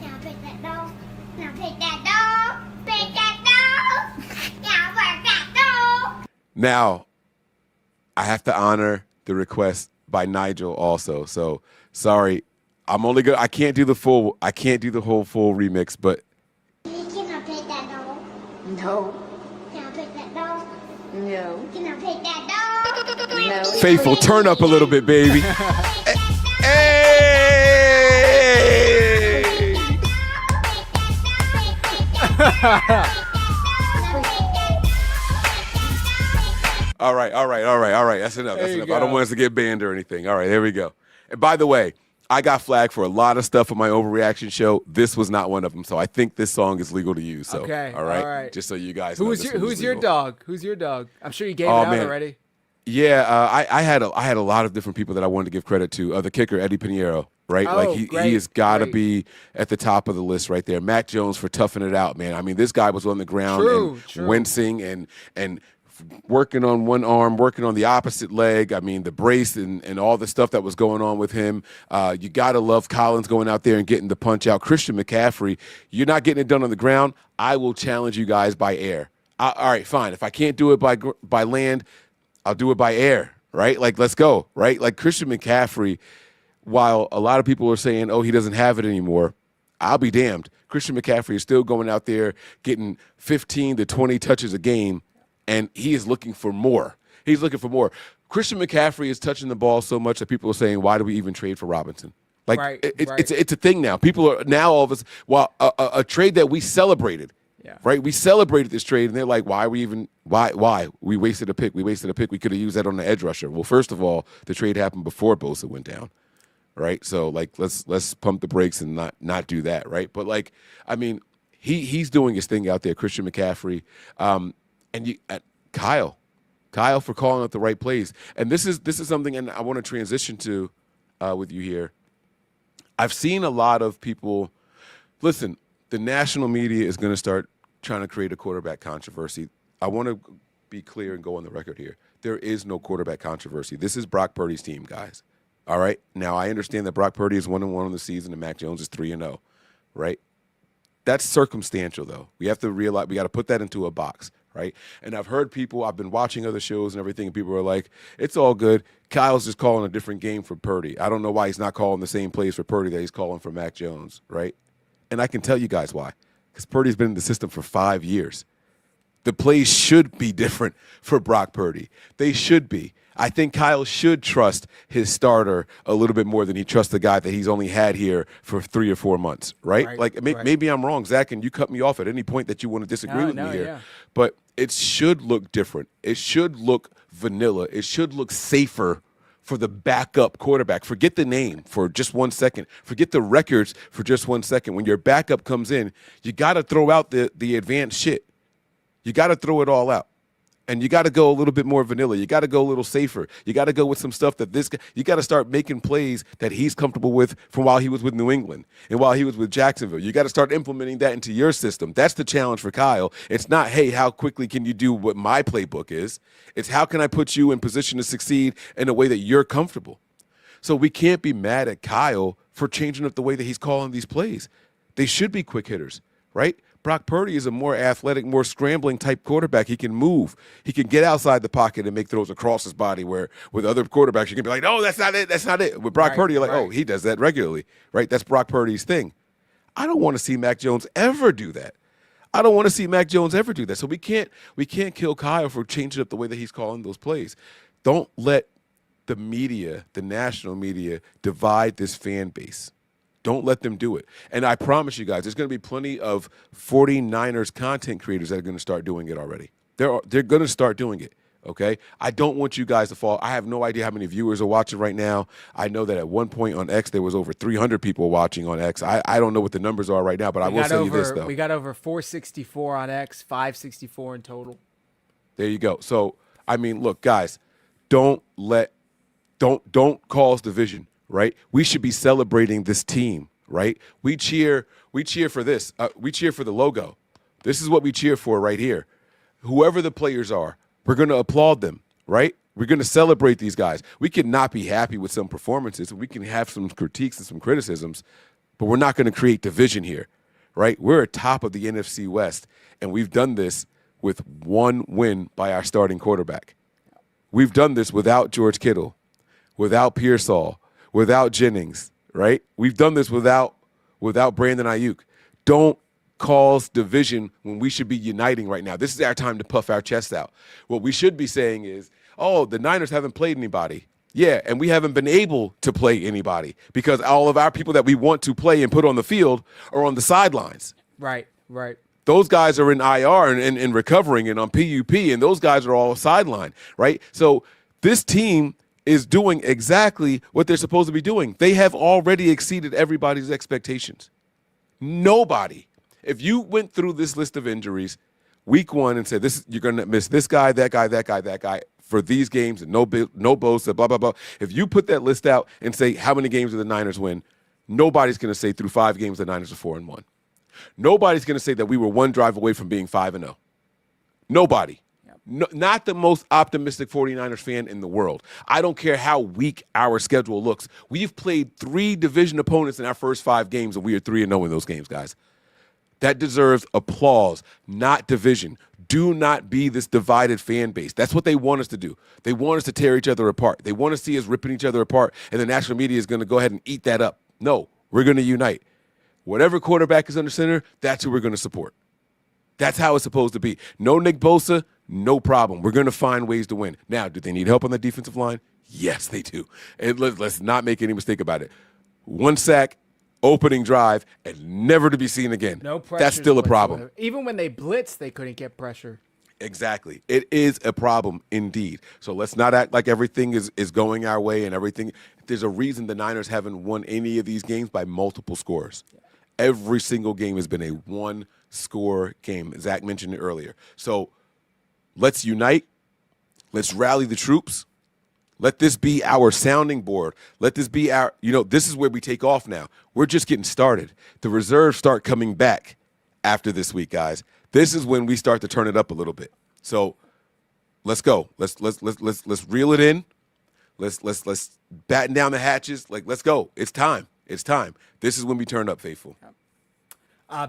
Can I pick that dog? Can I pick that dog? Pick that dog? Can I work that dog? Now, I have to honor the request by Nigel also. So sorry, I can't do the whole full remix, but Can I pick that dog? No. Can I pick that dog? No. Can I pick that dog? No. Faithful, turn up a little bit, baby. Hey! All right. That's enough. There you I go. don't want us to get banned or anything. All right, there we go. And by the way, I got flagged for a lot of stuff on my overreaction show. This was not one of them. So I think this song is legal to use. So, Okay. all right. All right. Just so you guys know. Who's your legal. dog? Who's your dog? I'm sure you gave it out already. Yeah, I had a lot of different people that I wanted to give credit to. The kicker, Eddie Pinheiro, right? Oh, like he has got to great. be at the top of the list right there. Mac Jones for toughing it out, man. I mean, this guy was on the ground True. wincing and working on one arm, working on the opposite leg. I mean, the brace and all the stuff that was going on with him. You got to love Collins going out there and getting the punch out. Christian McCaffrey, you're not getting it done on the ground. I will challenge you guys by air. All right, fine. If I can't do it by land, I'll do it by air, right? Like, let's go, right? Like Christian McCaffrey, while a lot of people are saying, oh, he doesn't have it anymore, I'll be damned. Christian McCaffrey is still going out there getting 15 to 20 touches a game, and he is looking for more. He's looking for more. Christian McCaffrey is touching the ball so much that people are saying, why do we even trade for Robinson? Like, it's a thing now. People are now all of us, a trade that we celebrated. Yeah. Right? We celebrated this trade, and they're like, why? We wasted a pick. We could have used that on the edge rusher. Well, first of all, the trade happened before Bosa went down, right? So, like, let's pump the brakes and not do that, right? But, like, I mean, he's doing his thing out there, Christian McCaffrey. And Kyle for calling out the right plays. And this is something, and I want to transition to with you here. I've seen a lot of people – listen, the national media is going to start trying to create a quarterback controversy. I want to be clear and go on the record here. There is no quarterback controversy. This is Brock Purdy's team, guys. All right? Now, I understand that Brock Purdy is 1-1 on the season and Mac Jones is 3-0, right? That's circumstantial, though. We have to realize we got to put that into a box, right? And I've heard people, I've been watching other shows and everything, and people are like, it's all good. Kyle's just calling a different game for Purdy. I don't know why he's not calling the same plays for Purdy that he's calling for Mac Jones, right? And I can tell you guys why. Because Purdy's been in the system for 5 years. The plays should be different for Brock Purdy. They should be. I think Kyle should trust his starter a little bit more than he trusts the guy that he's only had here for 3 or 4 months, right? Maybe I'm wrong, Zach, and you cut me off at any point that you want to disagree with me here. Yeah. But it should look different. It should look vanilla. It should look safer for the backup quarterback. Forget the name for just 1 second. Forget the records for just 1 second. When your backup comes in, you got to throw out the advanced shit. You got to throw it all out. And you got to go a little bit more vanilla. You got to go a little safer. You got to go with some stuff that this guy, you got to start making plays that he's comfortable with from while he was with New England and while he was with Jacksonville. You got to start implementing that into your system. That's the challenge for Kyle. It's not, hey, how quickly can you do what my playbook is? It's how can I put you in position to succeed in a way that you're comfortable? So we can't be mad at Kyle for changing up the way that he's calling these plays. They should be quick hitters, right? Brock Purdy is a more athletic, more scrambling type quarterback. He can move. He can get outside the pocket and make throws across his body, where with other quarterbacks, you can be like, no, that's not it. That's not it. With Brock Purdy, you're like, oh, he does that regularly, right? That's Brock Purdy's thing. I don't want to see Mac Jones ever do that. So we can't kill Kyle for changing up the way that he's calling those plays. Don't let the media, the national media, divide this fan base. Don't let them do it. And I promise you guys, there's going to be plenty of 49ers content creators that are going to start doing it already. They're going to start doing it, okay? I don't want you guys to fall. I have no idea how many viewers are watching right now. I know that at one point on X, there was over 300 people watching on X. I don't know what the numbers are right now, but I will tell you this, though. We got over 464 on X, 564 in total. There you go. So, I mean, look, guys, don't cause division. Right? We should be celebrating this team, right? We cheer for this. We cheer for the logo. This is what we cheer for right here. Whoever the players are, we're going to applaud them, right? We're going to celebrate these guys. We can not be happy with some performances. We can have some critiques and some criticisms, but we're not going to create division here, right? We're at top of the NFC West, and we've done this with one win by our starting quarterback. We've done this without George Kittle, without Pearsall, without Jennings, right? We've done this without Brandon Ayuk. Don't cause division when we should be uniting right now. This is our time to puff our chest out. What we should be saying is, oh, the Niners haven't played anybody. Yeah, and we haven't been able to play anybody because all of our people that we want to play and put on the field are on the sidelines. Right. Those guys are in IR and recovering and on PUP, and those guys are all sidelined, right? So this team is doing exactly what they're supposed to be doing. They have already exceeded everybody's expectations. Nobody. If you went through this list of injuries week one and said, you're going to miss this guy, that guy for these games and no Bosa, blah, blah, blah. If you put that list out and say, how many games did the Niners win? Nobody's going to say through 5 games the Niners are 4-1. Nobody's going to say that we were one drive away from being 5-0. Nobody. No, not the most optimistic 49ers fan in the world. I don't care how weak our schedule looks. We've played 3 division opponents in our first 5 games, and we are 3-0 in those games, guys. That deserves applause, not division. Do not be this divided fan base. That's what they want us to do. They want us to tear each other apart. They want to see us ripping each other apart, and the national media is going to go ahead and eat that up. No, we're going to unite. Whatever quarterback is under center, that's who we're going to support. That's how it's supposed to be. No Nick Bosa, no problem. We're going to find ways to win. Now, do they need help on the defensive line? Yes, they do. And let's not make any mistake about it. 1 sack, opening drive, and never to be seen again. No pressure. That's still a problem. Even when they blitzed, they couldn't get pressure. Exactly. It is a problem indeed. So let's not act like everything is going our way and everything. There's a reason the Niners haven't won any of these games by multiple scores. Yeah. Every single game has been a 1-score game. Zach mentioned it earlier. So let's unite. Let's rally the troops. Let this be our sounding board. Let this be our, this is where we take off now. We're just getting started. The reserves start coming back after this week, guys. This is when we start to turn it up a little bit. So let's go. Let's reel it in. Let's batten down the hatches. Let's go. It's time. This is when we turn up, faithful.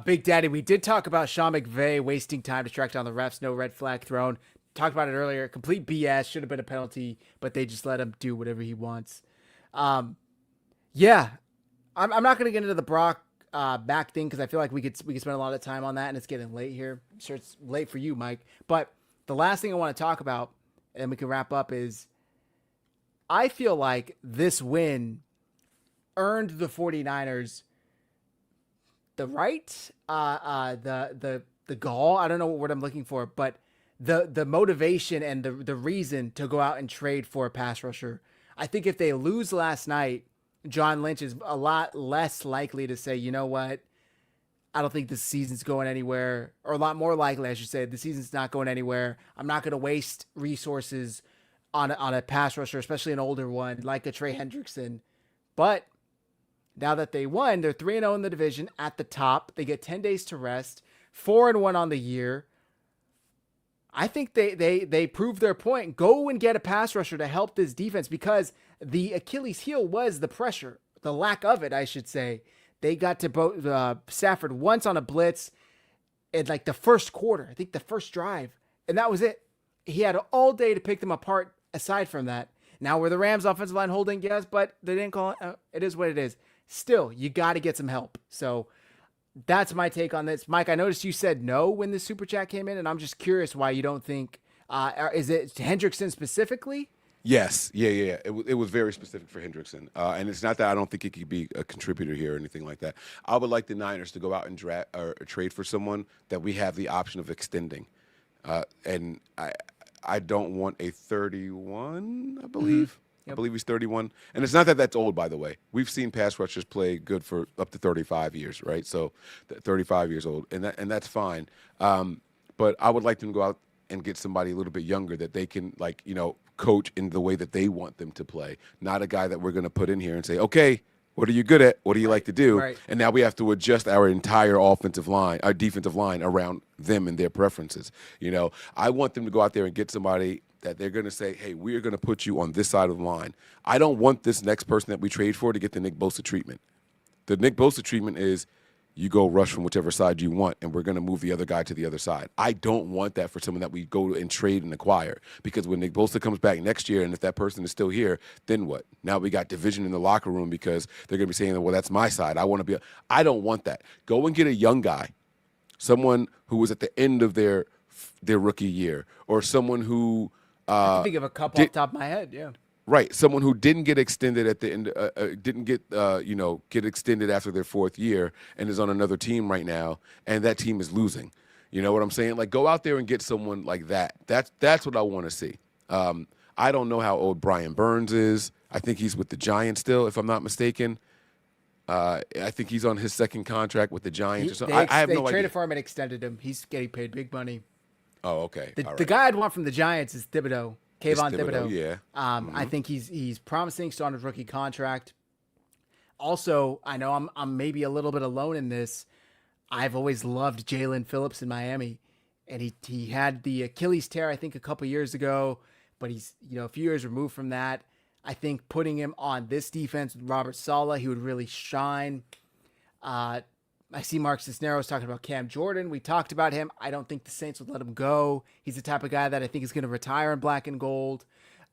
Big Daddy, we did talk about Sean McVay wasting time to track down the refs. No red flag thrown. Talked about it earlier. Complete BS. Should have been a penalty, but they just let him do whatever he wants. Yeah, I'm not going to get into the Brock back thing because I feel like we could spend a lot of time on that, and it's getting late here. I'm sure it's late for you, Mike. But the last thing I want to talk about, and we can wrap up, is I feel like this win earned the 49ers the right, the gall. I don't know what word I'm looking for, but the motivation and the reason to go out and trade for a pass rusher. I think if they lose last night, John Lynch is a lot less likely to say, you know what, I don't think this season's going anywhere, or a lot more likely, I should say, the season's not going anywhere. I'm not going to waste resources on a pass rusher, especially an older one like a Trey Hendrickson. But now that they won, they're 3-0 in the division at the top. They get 10 days to rest, 4-1 on the year. I think they proved their point. Go and get a pass rusher to help this defense, because the Achilles heel was the pressure, the lack of it, I should say. They got to Stafford once on a blitz. in like the first quarter. I think the first drive, and that was it. He had all day to pick them apart. Aside from that, now were the Rams' offensive line holding? Yes, but they didn't call it. It is what it is. Still, you got to get some help. So that's my take on this. Mike, I noticed you said no when the super chat came in, and I'm just curious why you don't think. Is it Hendrickson specifically? Yes, yeah. It was very specific for Hendrickson, and it's not that I don't think he could be a contributor here or anything like that. I would like the Niners to go out and trade for someone that we have the option of extending, and I don't want a 31, I believe. Mm-hmm. Yep. I believe he's 31, and it's not that that's old, by the way. We've seen pass rushers play good for up to 35 years, right? So, 35 years old, and that's fine. But I would like them to go out and get somebody a little bit younger that they can, like, coach in the way that they want them to play. Not a guy that we're going to put in here and say, okay, what are you good at? What do you like to do? Right. And now we have to adjust our entire defensive line around them and their preferences. I want them to go out there and get somebody that they're going to say, hey, we're going to put you on this side of the line. I don't want this next person that we trade for to get the Nick Bosa treatment. The Nick Bosa treatment is you go rush from whichever side you want, and we're going to move the other guy to the other side. I don't want that for someone that we go and trade and acquire, because when Nick Bosa comes back next year, and if that person is still here, then what? Now we got division in the locker room because they're going to be saying, well, that's my side. I don't want that. Go and get a young guy, someone who was at the end of their rookie year, or someone who I can think of a couple off the top of my head, yeah. Right, someone who didn't get extended at the end, didn't get extended after their fourth year, and is on another team right now, and that team is losing. You know what I'm saying? Like, go out there and get someone like that. That's what I want to see. I don't know how old Brian Burns is. I think he's with the Giants still, if I'm not mistaken. I think he's on his second contract with the Giants or something. I have no idea. They traded for him and extended him. He's getting paid big money. Oh, okay. The guy I'd want from the Giants is Thibodeau. Kayvon Thibodeau. Yeah. I think he's promising, still on his rookie contract. Also, I know I'm maybe a little bit alone in this. I've always loved Jalen Phillips in Miami, and he had the Achilles tear, I think, a couple years ago, but he's a few years removed from that. I think putting him on this defense with Robert Saleh, he would really shine. I see Mark Cisneros talking about Cam Jordan. We talked about him. I don't think the Saints would let him go. He's the type of guy that I think is going to retire in black and gold.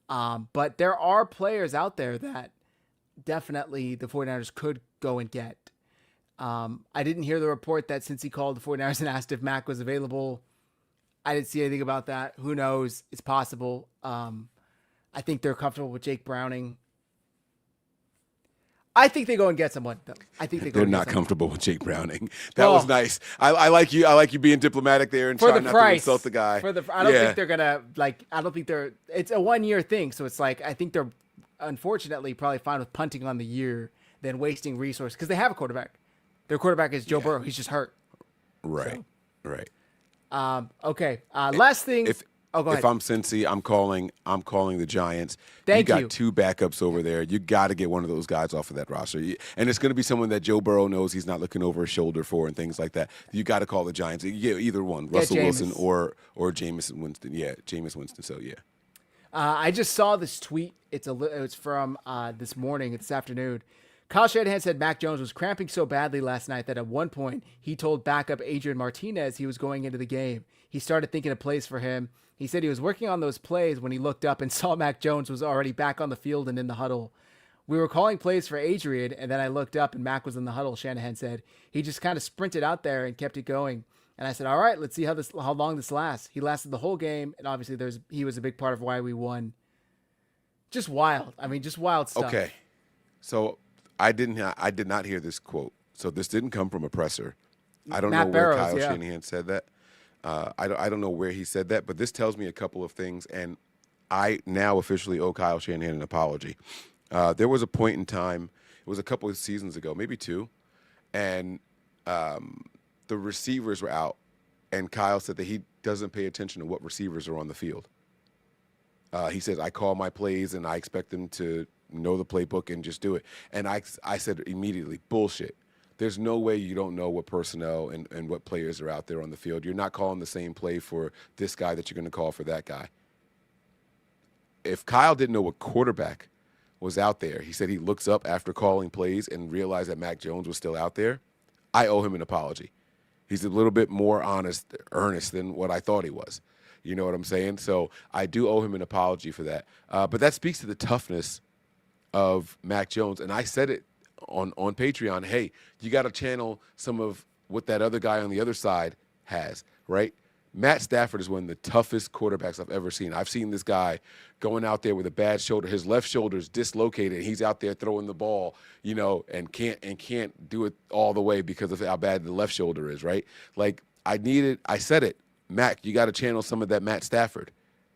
But there are players out there that definitely the 49ers could go and get. I didn't hear the report that since he called the 49ers and asked if Mac was available, I didn't see anything about that. Who knows? It's possible. I think they're comfortable with Jake Browning. I think they go and get someone, though. I think they're not comfortable with Jake Browning. That was nice. I like you. I like you being diplomatic there and trying not to insult the guy. I don't think they're gonna I don't think they're. It's a 1-year thing, so it's like I think they're unfortunately probably fine with punting on the year than wasting resources because they have a quarterback. Their quarterback is Joe Burrow. He's just hurt. Right. So. Right. Okay. Last thing. Go ahead. If I'm Cincy, I'm calling the Giants. Thank you. You got two backups over there. You got to get one of those guys off of that roster. And it's going to be someone that Joe Burrow knows he's not looking over his shoulder for and things like that. You got to call the Giants. You get either one, Russell Wilson or Jameis Winston. Yeah, Jameis Winston. So, yeah. I just saw this tweet. It's from this morning, this afternoon. Kyle Shanahan said Mac Jones was cramping so badly last night that at one point he told backup Adrian Martinez he was going into the game. He started thinking of plays for him. He said he was working on those plays when he looked up and saw Mac Jones was already back on the field and in the huddle. We were calling plays for Adrian, and then I looked up and Mac was in the huddle, Shanahan said. He just kind of sprinted out there and kept it going. And I said, all right, let's see how long this lasts. He lasted the whole game, and obviously he was a big part of why we won. Just wild. I mean, just wild stuff. Okay. So I did not hear this quote. So this didn't come from a presser. I don't know where Kyle Shanahan said that. I don't know where he said that, but this tells me a couple of things, and I now officially owe Kyle Shanahan an apology. There was a point in time, it was a couple of seasons ago, maybe 2, and the receivers were out, and Kyle said that he doesn't pay attention to what receivers are on the field. He says, I call my plays, and I expect them to know the playbook and just do it. And I said immediately, bullshit. There's no way you don't know what personnel and what players are out there on the field. You're not calling the same play for this guy that you're going to call for that guy. If Kyle didn't know what quarterback was out there, he said he looks up after calling plays and realized that Mac Jones was still out there, I owe him an apology. He's a little bit more earnest than what I thought he was. You know what I'm saying? So I do owe him an apology for that. But that speaks to the toughness of Mac Jones. And I said it on Patreon, hey, you got to channel some of what that other guy on the other side has, right? Matt Stafford is one of the toughest quarterbacks I've ever seen. I've seen this guy going out there with a bad shoulder. His left shoulder's dislocated. He's out there throwing the ball, you know, and can't do it all the way because of how bad the left shoulder is, right? Like I said it, Mac, you got to channel some of that Matt Stafford,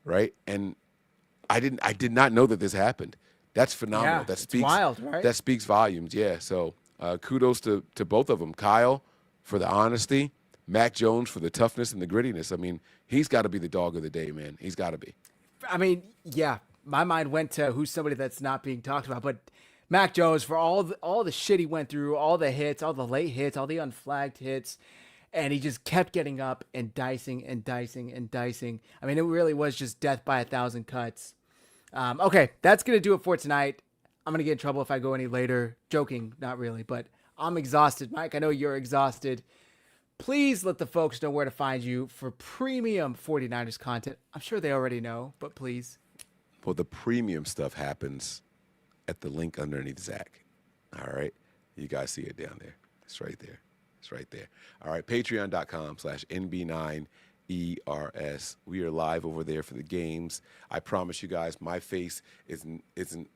right? And I did not know that this happened. That's phenomenal. Yeah, That speaks wild, right? That speaks volumes. Yeah. So kudos to both of them. Kyle for the honesty. Mac Jones for the toughness and the grittiness. I mean, he's got to be the dog of the day, man. He's got to be. I mean, yeah, my mind went to who's somebody that's not being talked about, but Mac Jones for all the shit he went through, all the hits, all the late hits, all the unflagged hits, and he just kept getting up and dicing and dicing and dicing. I mean, it really was just death by 1,000 cuts. Okay, that's going to do it for tonight. I'm going to get in trouble if I go any later. Joking, not really, but I'm exhausted. Mike, I know you're exhausted. Please let the folks know where to find you for premium 49ers content. I'm sure they already know, but please. Well, the premium stuff happens at the link underneath Zach. All right? You guys see it down there. It's right there. It's right there. All right, patreon.com/NB9ERS. We are live over there for the games. I promise you guys, my face isn't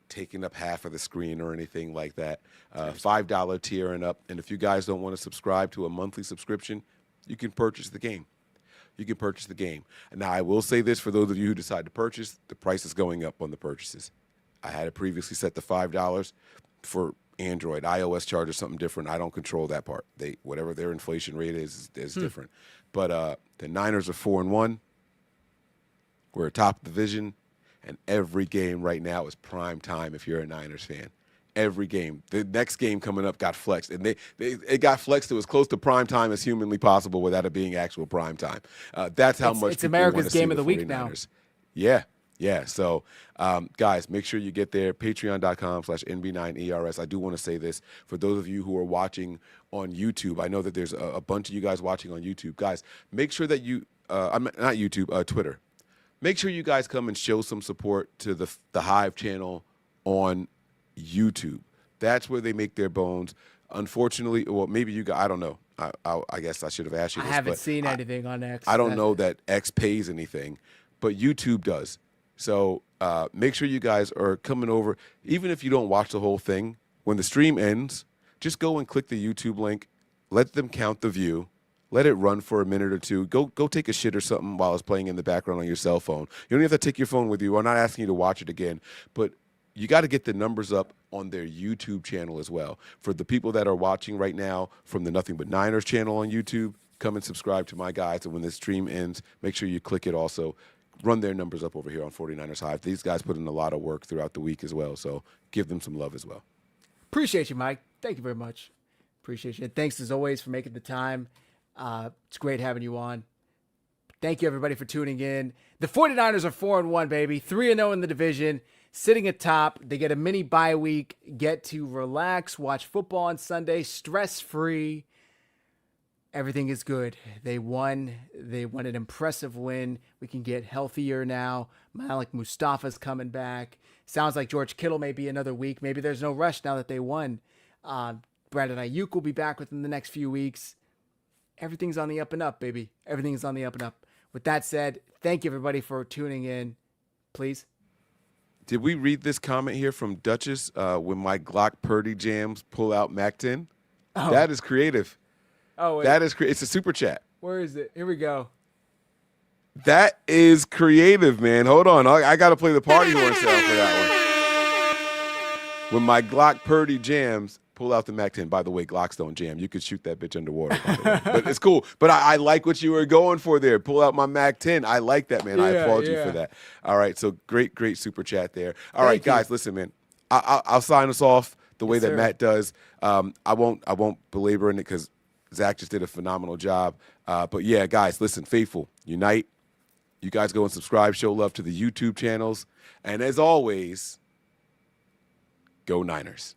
taking up half of the screen or anything like that. $5 tier and up. And if you guys don't want to subscribe to a monthly subscription, you can purchase the game. You can purchase the game. And now I will say this for those of you who decide to purchase, the price is going up on the purchases. I had it previously set to $5 for Android. iOS charges something different. I don't control that part. Whatever their inflation rate is different. But the Niners are 4-1. We're atop the division, and every game right now is prime time if you're a Niners fan. Every game. The next game coming up got flexed, and it got flexed to as close to prime time as humanly possible without it being actual prime time. That's how much it's America's game of the week now. Yeah. Yeah, so guys, make sure you get there, patreon.com/NB9ERS. I do want to say this for those of you who are watching on YouTube. I know that there's a bunch of you guys watching on YouTube. Guys, make sure that you, not YouTube, Twitter. Make sure you guys come and show some support to the Hive channel on YouTube. That's where they make their bones. Unfortunately, well, maybe you guys, I don't know. I guess I should have asked you this. I haven't seen anything on X. I don't know that X pays anything, but YouTube does. So make sure you guys are coming over. Even if you don't watch the whole thing, when the stream ends, just go and click the YouTube link. Let them count the view. Let it run for a minute or two. Go take a shit or something while it's playing in the background on your cell phone. You don't have to take your phone with you. I'm not asking you to watch it again. But you got to get the numbers up on their YouTube channel as well. For the people that are watching right now from the Nothing But Niners channel on YouTube, come and subscribe to my guys. And when this stream ends, make sure you click it also. Run their numbers up over here on 49ers Hive. These guys put in a lot of work throughout the week as well, so give them some love as well. Appreciate you, Mike. Thank you very much. Appreciate you. And thanks as always for making the time. It's great having you on. Thank you, everybody, for tuning in. The 49ers are 4-1, baby. 3-0 in the division, sitting atop. They get a mini bye week, get to relax, watch football on Sunday, stress-free. Everything is good. They won. They won an impressive win. We can get healthier now. Malik Mustafa's coming back. Sounds like George Kittle may be another week. Maybe there's no rush now that they won. Brandon Ayuk will be back within the next few weeks. Everything's on the up and up, baby. Everything's on the up and up. With that said, thank you, everybody, for tuning in. Please. Did we read this comment here from Duchess? When my Glock Purdy jams pull out Mac 10? Oh. That is creative. Oh, wait. That is it's a super chat. Where is it? Here we go. That is creative, man. Hold on. I got to play the party horn sound for that one. When my Glock Purdy jams, pull out the Mac 10. By the way, Glocks don't jam. You could shoot that bitch underwater, by the way. But it's cool. But I like what you were going for there. Pull out my Mac 10. I like that, man. I applaud you for that. All right. So great super chat there. All right, guys, listen, man. I'll sign us off the way that Matt does. I won't belabor in it because Zach just did a phenomenal job. But, yeah, guys, listen, faithful, unite. You guys go and subscribe, show love to the YouTube channels. And as always, go Niners.